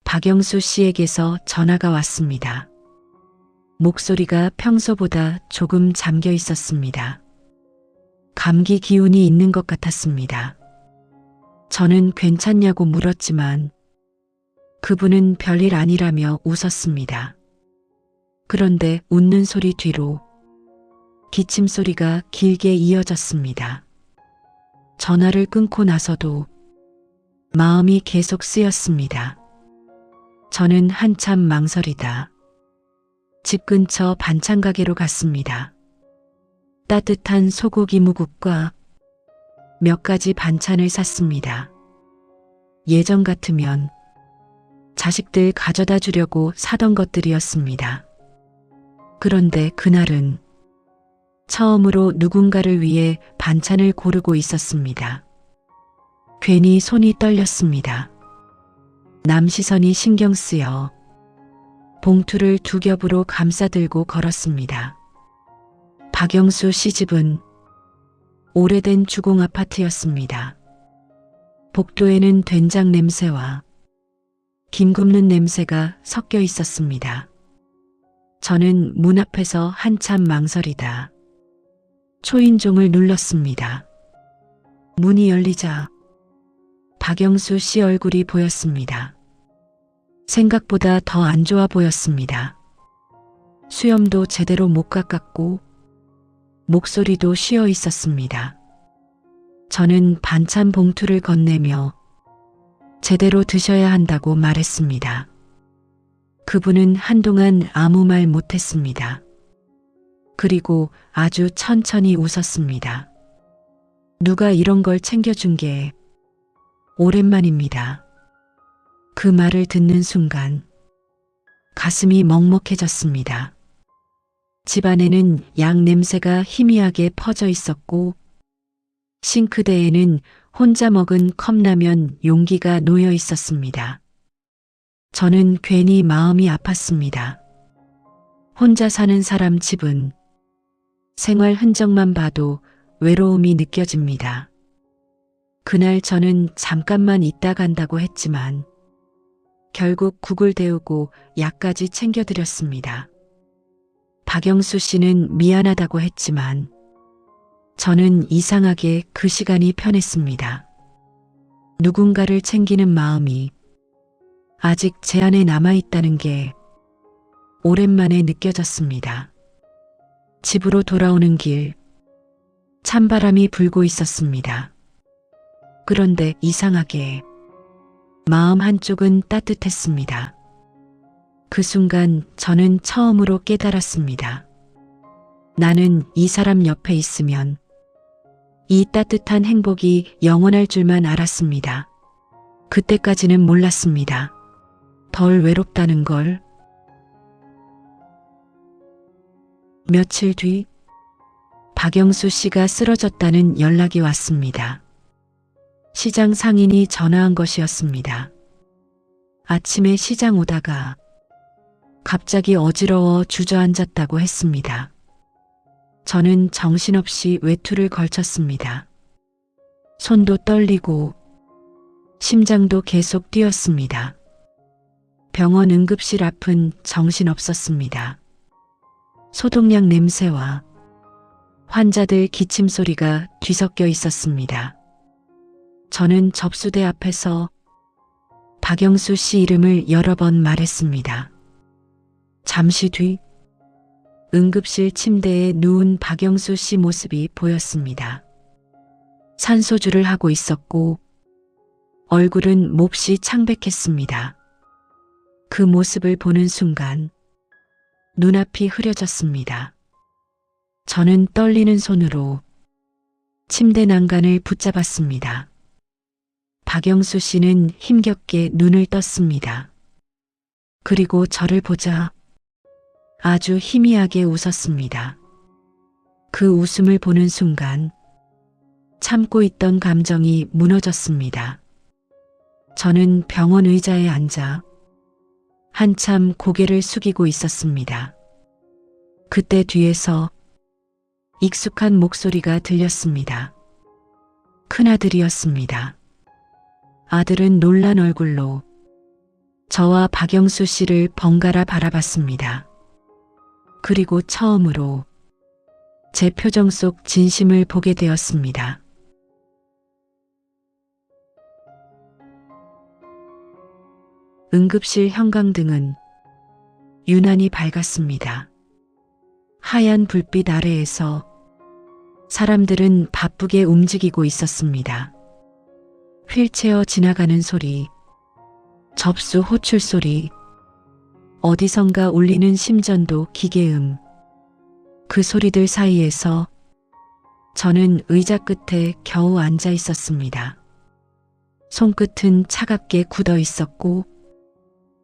박영수 씨에게서 전화가 왔습니다. 목소리가 평소보다 조금 잠겨 있었습니다. 감기 기운이 있는 것 같았습니다. 저는 괜찮냐고 물었지만 그분은 별일 아니라며 웃었습니다. 그런데 웃는 소리 뒤로 기침 소리가 길게 이어졌습니다. 전화를 끊고 나서도 마음이 계속 쓰였습니다. 저는 한참 망설이다 집 근처 반찬 가게로 갔습니다. 따뜻한 소고기 무국과 몇 가지 반찬을 샀습니다. 예전 같으면 자식들 가져다 주려고 사던 것들이었습니다. 그런데 그날은 처음으로 누군가를 위해 반찬을 고르고 있었습니다. 괜히 손이 떨렸습니다. 남 시선이 신경 쓰여 봉투를 두 겹으로 감싸들고 걸었습니다. 박영수 씨 집은 오래된 주공 아파트였습니다. 복도에는 된장 냄새와 김 굽는 냄새가 섞여 있었습니다. 저는 문 앞에서 한참 망설이다 초인종을 눌렀습니다. 문이 열리자 박영수 씨 얼굴이 보였습니다. 생각보다 더 안 좋아 보였습니다. 수염도 제대로 못 깎았고 목소리도 쉬어 있었습니다. 저는 반찬 봉투를 건네며 제대로 드셔야 한다고 말했습니다. 그분은 한동안 아무 말 못했습니다. 그리고 아주 천천히 웃었습니다. 누가 이런 걸 챙겨준 게 오랜만입니다. 그 말을 듣는 순간 가슴이 먹먹해졌습니다. 집안에는 양 냄새가 희미하게 퍼져 있었고 싱크대에는 혼자 먹은 컵라면 용기가 놓여 있었습니다. 저는 괜히 마음이 아팠습니다. 혼자 사는 사람 집은 생활 흔적만 봐도 외로움이 느껴집니다. 그날 저는 잠깐만 있다 간다고 했지만 결국 국을 데우고 약까지 챙겨드렸습니다. 박영수 씨는 미안하다고 했지만 저는 이상하게 그 시간이 편했습니다. 누군가를 챙기는 마음이 아직 제 안에 남아있다는 게 오랜만에 느껴졌습니다. 집으로 돌아오는 길, 찬바람이 불고 있었습니다. 그런데 이상하게 마음 한쪽은 따뜻했습니다. 그 순간 저는 처음으로 깨달았습니다. 나는 이 사람 옆에 있으면 이 따뜻한 행복이 영원할 줄만 알았습니다. 그때까지는 몰랐습니다. 덜 외롭다는 걸. 며칠 뒤 박영수 씨가 쓰러졌다는 연락이 왔습니다. 시장 상인이 전화한 것이었습니다. 아침에 시장 오다가 갑자기 어지러워 주저앉았다고 했습니다. 저는 정신없이 외투를 걸쳤습니다. 손도 떨리고 심장도 계속 뛰었습니다. 병원 응급실 앞은 정신없었습니다. 소독약 냄새와 환자들 기침 소리가 뒤섞여 있었습니다. 저는 접수대 앞에서 박영수 씨 이름을 여러 번 말했습니다. 잠시 뒤 응급실 침대에 누운 박영수 씨 모습이 보였습니다. 산소줄을 하고 있었고 얼굴은 몹시 창백했습니다. 그 모습을 보는 순간 눈앞이 흐려졌습니다. 저는 떨리는 손으로 침대 난간을 붙잡았습니다. 박영수 씨는 힘겹게 눈을 떴습니다. 그리고 저를 보자 아주 희미하게 웃었습니다. 그 웃음을 보는 순간 참고 있던 감정이 무너졌습니다. 저는 병원 의자에 앉아 한참 고개를 숙이고 있었습니다. 그때 뒤에서 익숙한 목소리가 들렸습니다. 큰아들이었습니다. 아들은 놀란 얼굴로 저와 박영수 씨를 번갈아 바라봤습니다. 그리고 처음으로 제 표정 속 진심을 보게 되었습니다. 응급실 형광등은 유난히 밝았습니다. 하얀 불빛 아래에서 사람들은 바쁘게 움직이고 있었습니다. 휠체어 지나가는 소리, 접수 호출 소리, 어디선가 울리는 심전도 기계음. 그 소리들 사이에서 저는 의자 끝에 겨우 앉아 있었습니다. 손끝은 차갑게 굳어 있었고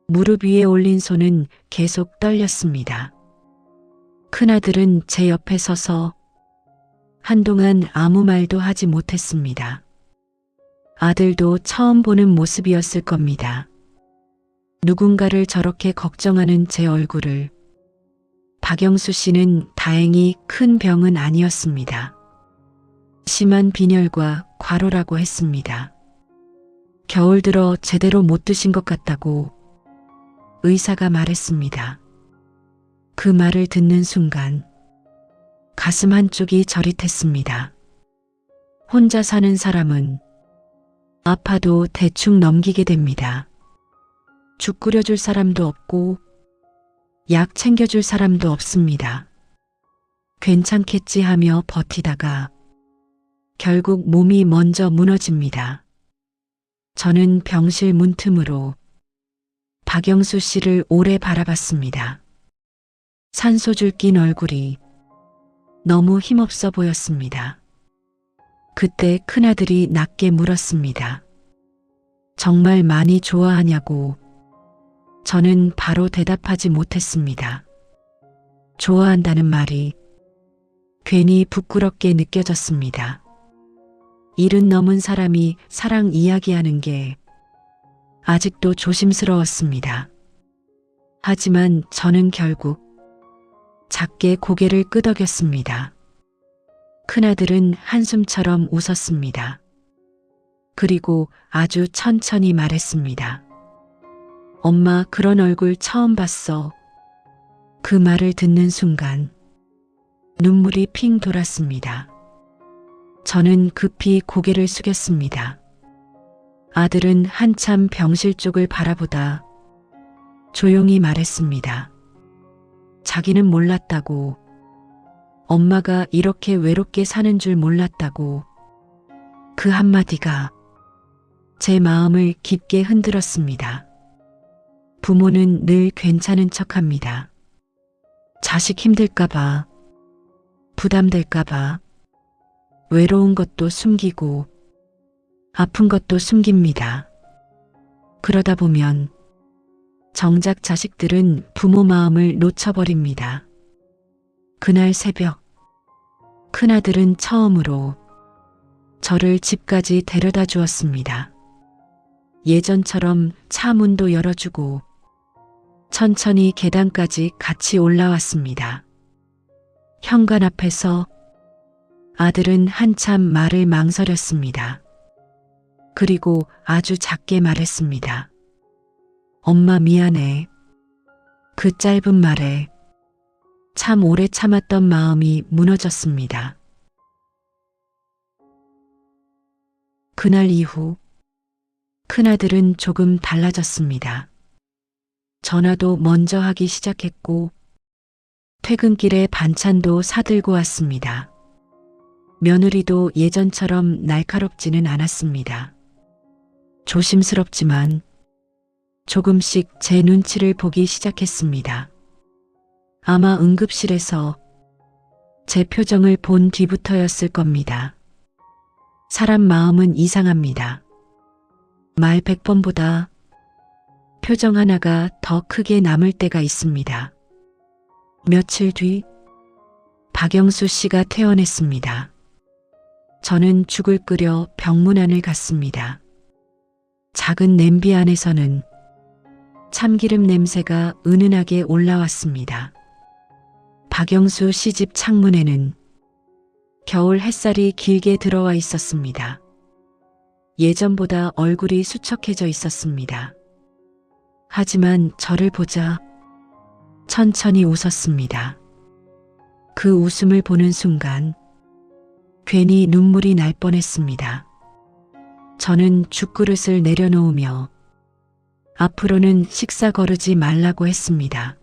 무릎 위에 올린 손은 계속 떨렸습니다. 큰아들은 제 옆에 서서 한동안 아무 말도 하지 못했습니다. 아들도 처음 보는 모습이었을 겁니다. 누군가를 저렇게 걱정하는 제 얼굴을. 박영수 씨는 다행히 큰 병은 아니었습니다. 심한 빈혈과 과로라고 했습니다. 겨울 들어 제대로 못 드신 것 같다고 의사가 말했습니다. 그 말을 듣는 순간 가슴 한쪽이 저릿했습니다. 혼자 사는 사람은 아파도 대충 넘기게 됩니다. 죽 끓여줄 사람도 없고 약 챙겨줄 사람도 없습니다. 괜찮겠지 하며 버티다가 결국 몸이 먼저 무너집니다. 저는 병실 문틈으로 박영수 씨를 오래 바라봤습니다. 산소줄 낀 얼굴이 너무 힘없어 보였습니다. 그때 큰아들이 낮게 물었습니다. 정말 많이 좋아하냐고. 저는 바로 대답하지 못했습니다. 좋아한다는 말이 괜히 부끄럽게 느껴졌습니다. 70 넘은 사람이 사랑 이야기하는 게 아직도 조심스러웠습니다. 하지만 저는 결국 작게 고개를 끄덕였습니다. 큰아들은 한숨처럼 웃었습니다. 그리고 아주 천천히 말했습니다. 엄마 그런 얼굴 처음 봤어. 그 말을 듣는 순간 눈물이 핑 돌았습니다. 저는 급히 고개를 숙였습니다. 아들은 한참 병실 쪽을 바라보다 조용히 말했습니다. 자기는 몰랐다고. 엄마가 이렇게 외롭게 사는 줄 몰랐다고. 그 한마디가 제 마음을 깊게 흔들었습니다. 부모는 늘 괜찮은 척합니다. 자식 힘들까봐, 부담될까봐, 외로운 것도 숨기고, 아픈 것도 숨깁니다. 그러다 보면 정작 자식들은 부모 마음을 놓쳐버립니다. 그날 새벽, 큰아들은 처음으로 저를 집까지 데려다 주었습니다. 예전처럼 차 문도 열어주고 천천히 계단까지 같이 올라왔습니다. 현관 앞에서 아들은 한참 말을 망설였습니다. 그리고 아주 작게 말했습니다. 엄마 미안해. 그 짧은 말에 참 오래 참았던 마음이 무너졌습니다. 그날 이후 큰아들은 조금 달라졌습니다. 전화도 먼저 하기 시작했고 퇴근길에 반찬도 사들고 왔습니다. 며느리도 예전처럼 날카롭지는 않았습니다. 조심스럽지만 조금씩 제 눈치를 보기 시작했습니다. 아마 응급실에서 제 표정을 본 뒤부터였을 겁니다. 사람 마음은 이상합니다. 말 100번보다 표정 하나가 더 크게 남을 때가 있습니다. 며칠 뒤 박영수 씨가 퇴원했습니다. 저는 죽을 끓여 병문 안을 갔습니다. 작은 냄비 안에서는 참기름 냄새가 은은하게 올라왔습니다. 박영수 시집 창문에는 겨울 햇살이 길게 들어와 있었습니다. 예전보다 얼굴이 수척해져 있었습니다. 하지만 저를 보자 천천히 웃었습니다. 그 웃음을 보는 순간 괜히 눈물이 날 뻔했습니다. 저는 죽그릇을 내려놓으며 앞으로는 식사 거르지 말라고 했습니다.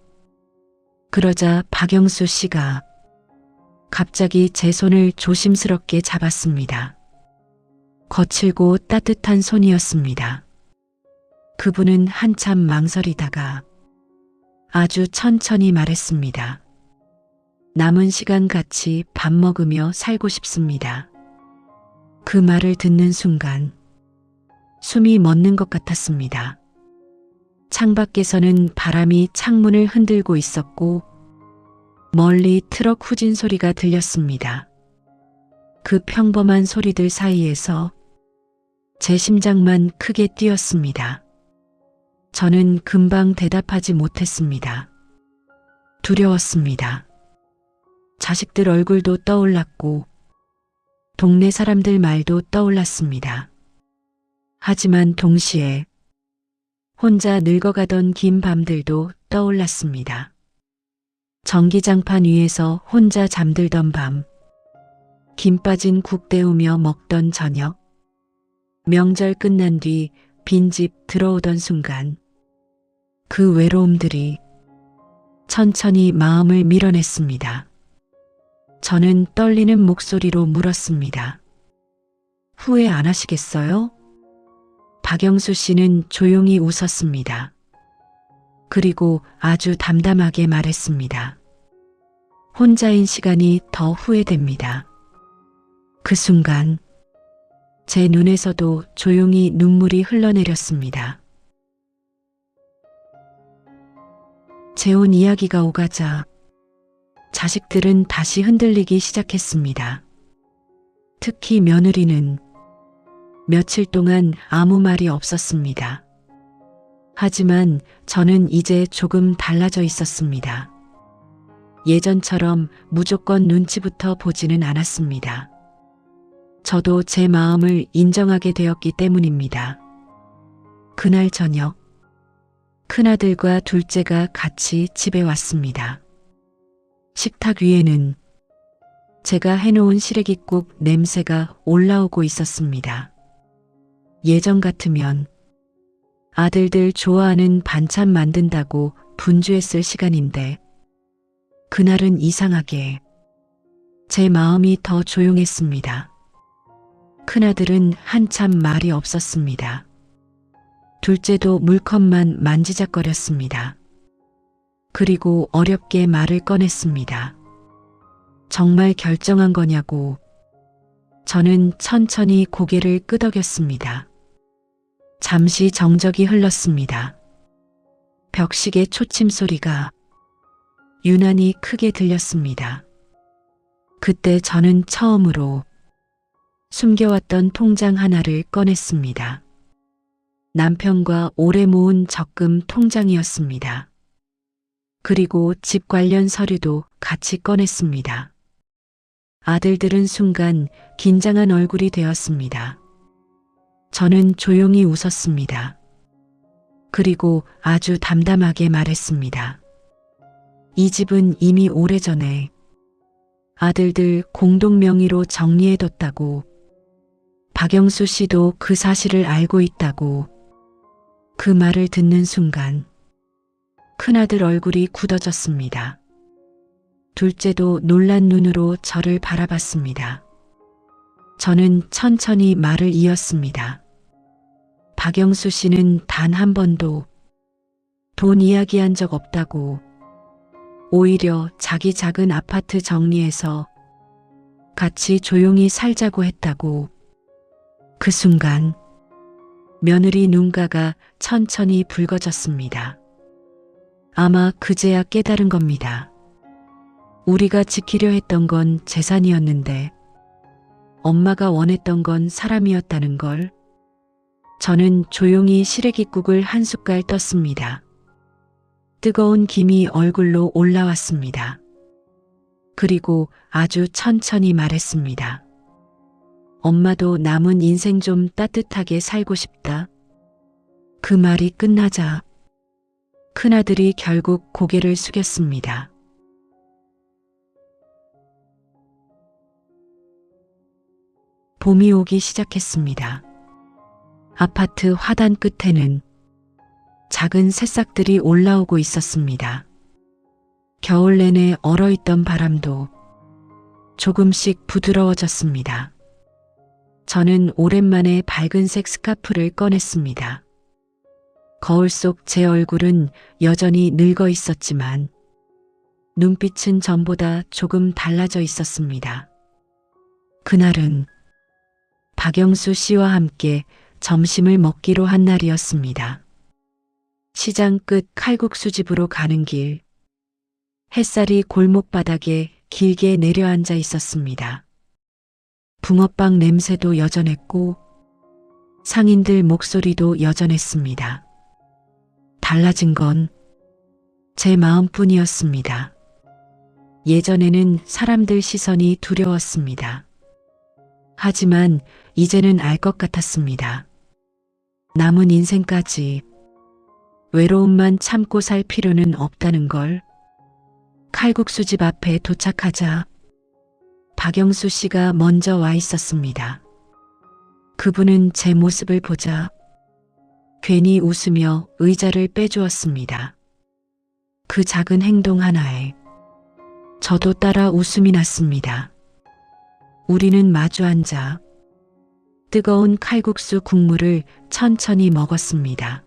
그러자 박영수 씨가 갑자기 제 손을 조심스럽게 잡았습니다. 거칠고 따뜻한 손이었습니다. 그분은 한참 망설이다가 아주 천천히 말했습니다. 남은 시간 같이 밥 먹으며 살고 싶습니다. 그 말을 듣는 순간 숨이 멎는 것 같았습니다. 창밖에서는 바람이 창문을 흔들고 있었고 멀리 트럭 후진 소리가 들렸습니다. 그 평범한 소리들 사이에서 제 심장만 크게 뛰었습니다. 저는 금방 대답하지 못했습니다. 두려웠습니다. 자식들 얼굴도 떠올랐고 동네 사람들 말도 떠올랐습니다. 하지만 동시에 혼자 늙어가던 긴 밤들도 떠올랐습니다. 전기장판 위에서 혼자 잠들던 밤, 김 빠진 국 데우며 먹던 저녁, 명절 끝난 뒤 빈집 들어오던 순간, 그 외로움들이 천천히 마음을 밀어냈습니다. 저는 떨리는 목소리로 물었습니다. 후회 안 하시겠어요? 박영수 씨는 조용히 웃었습니다. 그리고 아주 담담하게 말했습니다. 혼자인 시간이 더 후회됩니다. 그 순간 제 눈에서도 조용히 눈물이 흘러내렸습니다. 재혼 이야기가 오가자 자식들은 다시 흔들리기 시작했습니다. 특히 며느리는 며칠 동안 아무 말이 없었습니다. 하지만 저는 이제 조금 달라져 있었습니다. 예전처럼 무조건 눈치부터 보지는 않았습니다. 저도 제 마음을 인정하게 되었기 때문입니다. 그날 저녁, 큰아들과 둘째가 같이 집에 왔습니다. 식탁 위에는 제가 해놓은 시래기국 냄새가 올라오고 있었습니다. 예전 같으면 아들들 좋아하는 반찬 만든다고 분주했을 시간인데 그날은 이상하게 제 마음이 더 조용했습니다. 큰아들은 한참 말이 없었습니다. 둘째도 물컵만 만지작거렸습니다. 그리고 어렵게 말을 꺼냈습니다. 정말 결정한 거냐고. 저는 천천히 고개를 끄덕였습니다. 잠시 정적이 흘렀습니다. 벽시계 초침 소리가 유난히 크게 들렸습니다. 그때 저는 처음으로 숨겨왔던 통장 하나를 꺼냈습니다. 남편과 오래 모은 적금 통장이었습니다. 그리고 집 관련 서류도 같이 꺼냈습니다. 아들들은 순간 긴장한 얼굴이 되었습니다. 저는 조용히 웃었습니다. 그리고 아주 담담하게 말했습니다. 이 집은 이미 오래전에 아들들 공동 명의로 정리해뒀다고, 박영수 씨도 그 사실을 알고 있다고. 그 말을 듣는 순간 큰아들 얼굴이 굳어졌습니다. 둘째도 놀란 눈으로 저를 바라봤습니다. 저는 천천히 말을 이었습니다. 박영수 씨는 단 한 번도 돈 이야기한 적 없다고. 오히려 자기 작은 아파트 정리해서 같이 조용히 살자고 했다고. 그 순간 며느리 눈가가 천천히 붉어졌습니다. 아마 그제야 깨달은 겁니다. 우리가 지키려 했던 건 재산이었는데 엄마가 원했던 건 사람이었다는 걸. 저는 조용히 시래기국을 한 숟갈 떴습니다. 뜨거운 김이 얼굴로 올라왔습니다. 그리고 아주 천천히 말했습니다. 엄마도 남은 인생 좀 따뜻하게 살고 싶다. 그 말이 끝나자 큰아들이 결국 고개를 숙였습니다. 봄이 오기 시작했습니다. 아파트 화단 끝에는 작은 새싹들이 올라오고 있었습니다. 겨울 내내 얼어있던 바람도 조금씩 부드러워졌습니다. 저는 오랜만에 밝은색 스카프를 꺼냈습니다. 거울 속 제 얼굴은 여전히 늙어 있었지만 눈빛은 전보다 조금 달라져 있었습니다. 그날은 박영수 씨와 함께 점심을 먹기로 한 날이었습니다. 시장 끝 칼국수집으로 가는 길, 햇살이 골목바닥에 길게 내려앉아 있었습니다. 붕어빵 냄새도 여전했고 상인들 목소리도 여전했습니다. 달라진 건 제 마음뿐이었습니다. 예전에는 사람들 시선이 두려웠습니다. 하지만 이제는 알 것 같았습니다. 남은 인생까지 외로움만 참고 살 필요는 없다는 걸. 칼국수집 앞에 도착하자 박영수 씨가 먼저 와 있었습니다. 그분은 제 모습을 보자 괜히 웃으며 의자를 빼주었습니다. 그 작은 행동 하나에 저도 따라 웃음이 났습니다. 우리는 마주 앉아 뜨거운 칼국수 국물을 천천히 먹었습니다.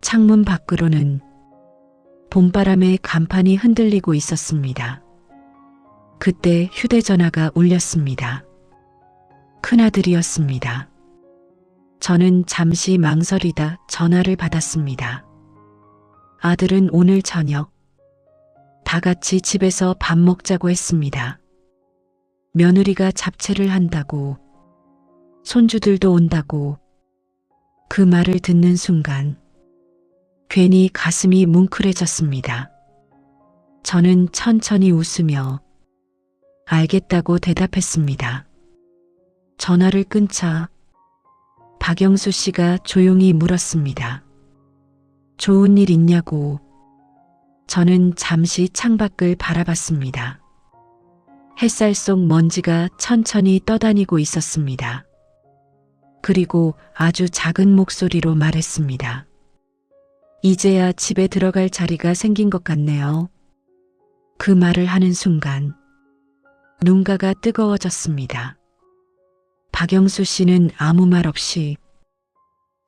창문 밖으로는 봄바람에 간판이 흔들리고 있었습니다. 그때 휴대전화가 울렸습니다. 큰아들이었습니다. 저는 잠시 망설이다 전화를 받았습니다. 아들은 오늘 저녁 다 같이 집에서 밥 먹자고 했습니다. 며느리가 잡채를 한다고, 손주들도 온다고. 그 말을 듣는 순간 괜히 가슴이 뭉클해졌습니다. 저는 천천히 웃으며 알겠다고 대답했습니다. 전화를 끊자 박영수 씨가 조용히 물었습니다. 좋은 일 있냐고. 저는 잠시 창밖을 바라봤습니다. 햇살 속 먼지가 천천히 떠다니고 있었습니다. 그리고 아주 작은 목소리로 말했습니다. 이제야 집에 들어갈 자리가 생긴 것 같네요. 그 말을 하는 순간 눈가가 뜨거워졌습니다. 박영수 씨는 아무 말 없이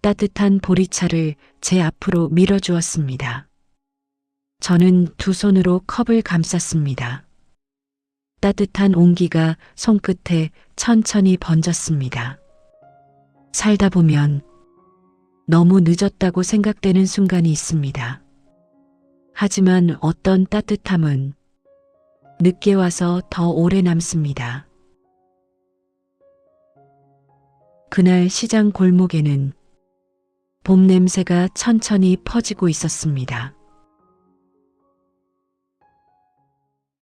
따뜻한 보리차를 제 앞으로 밀어주었습니다. 저는 두 손으로 컵을 감쌌습니다. 따뜻한 온기가 손끝에 천천히 번졌습니다. 살다 보면 너무 늦었다고 생각되는 순간이 있습니다. 하지만 어떤 따뜻함은 늦게 와서 더 오래 남습니다. 그날 시장 골목에는 봄 냄새가 천천히 퍼지고 있었습니다.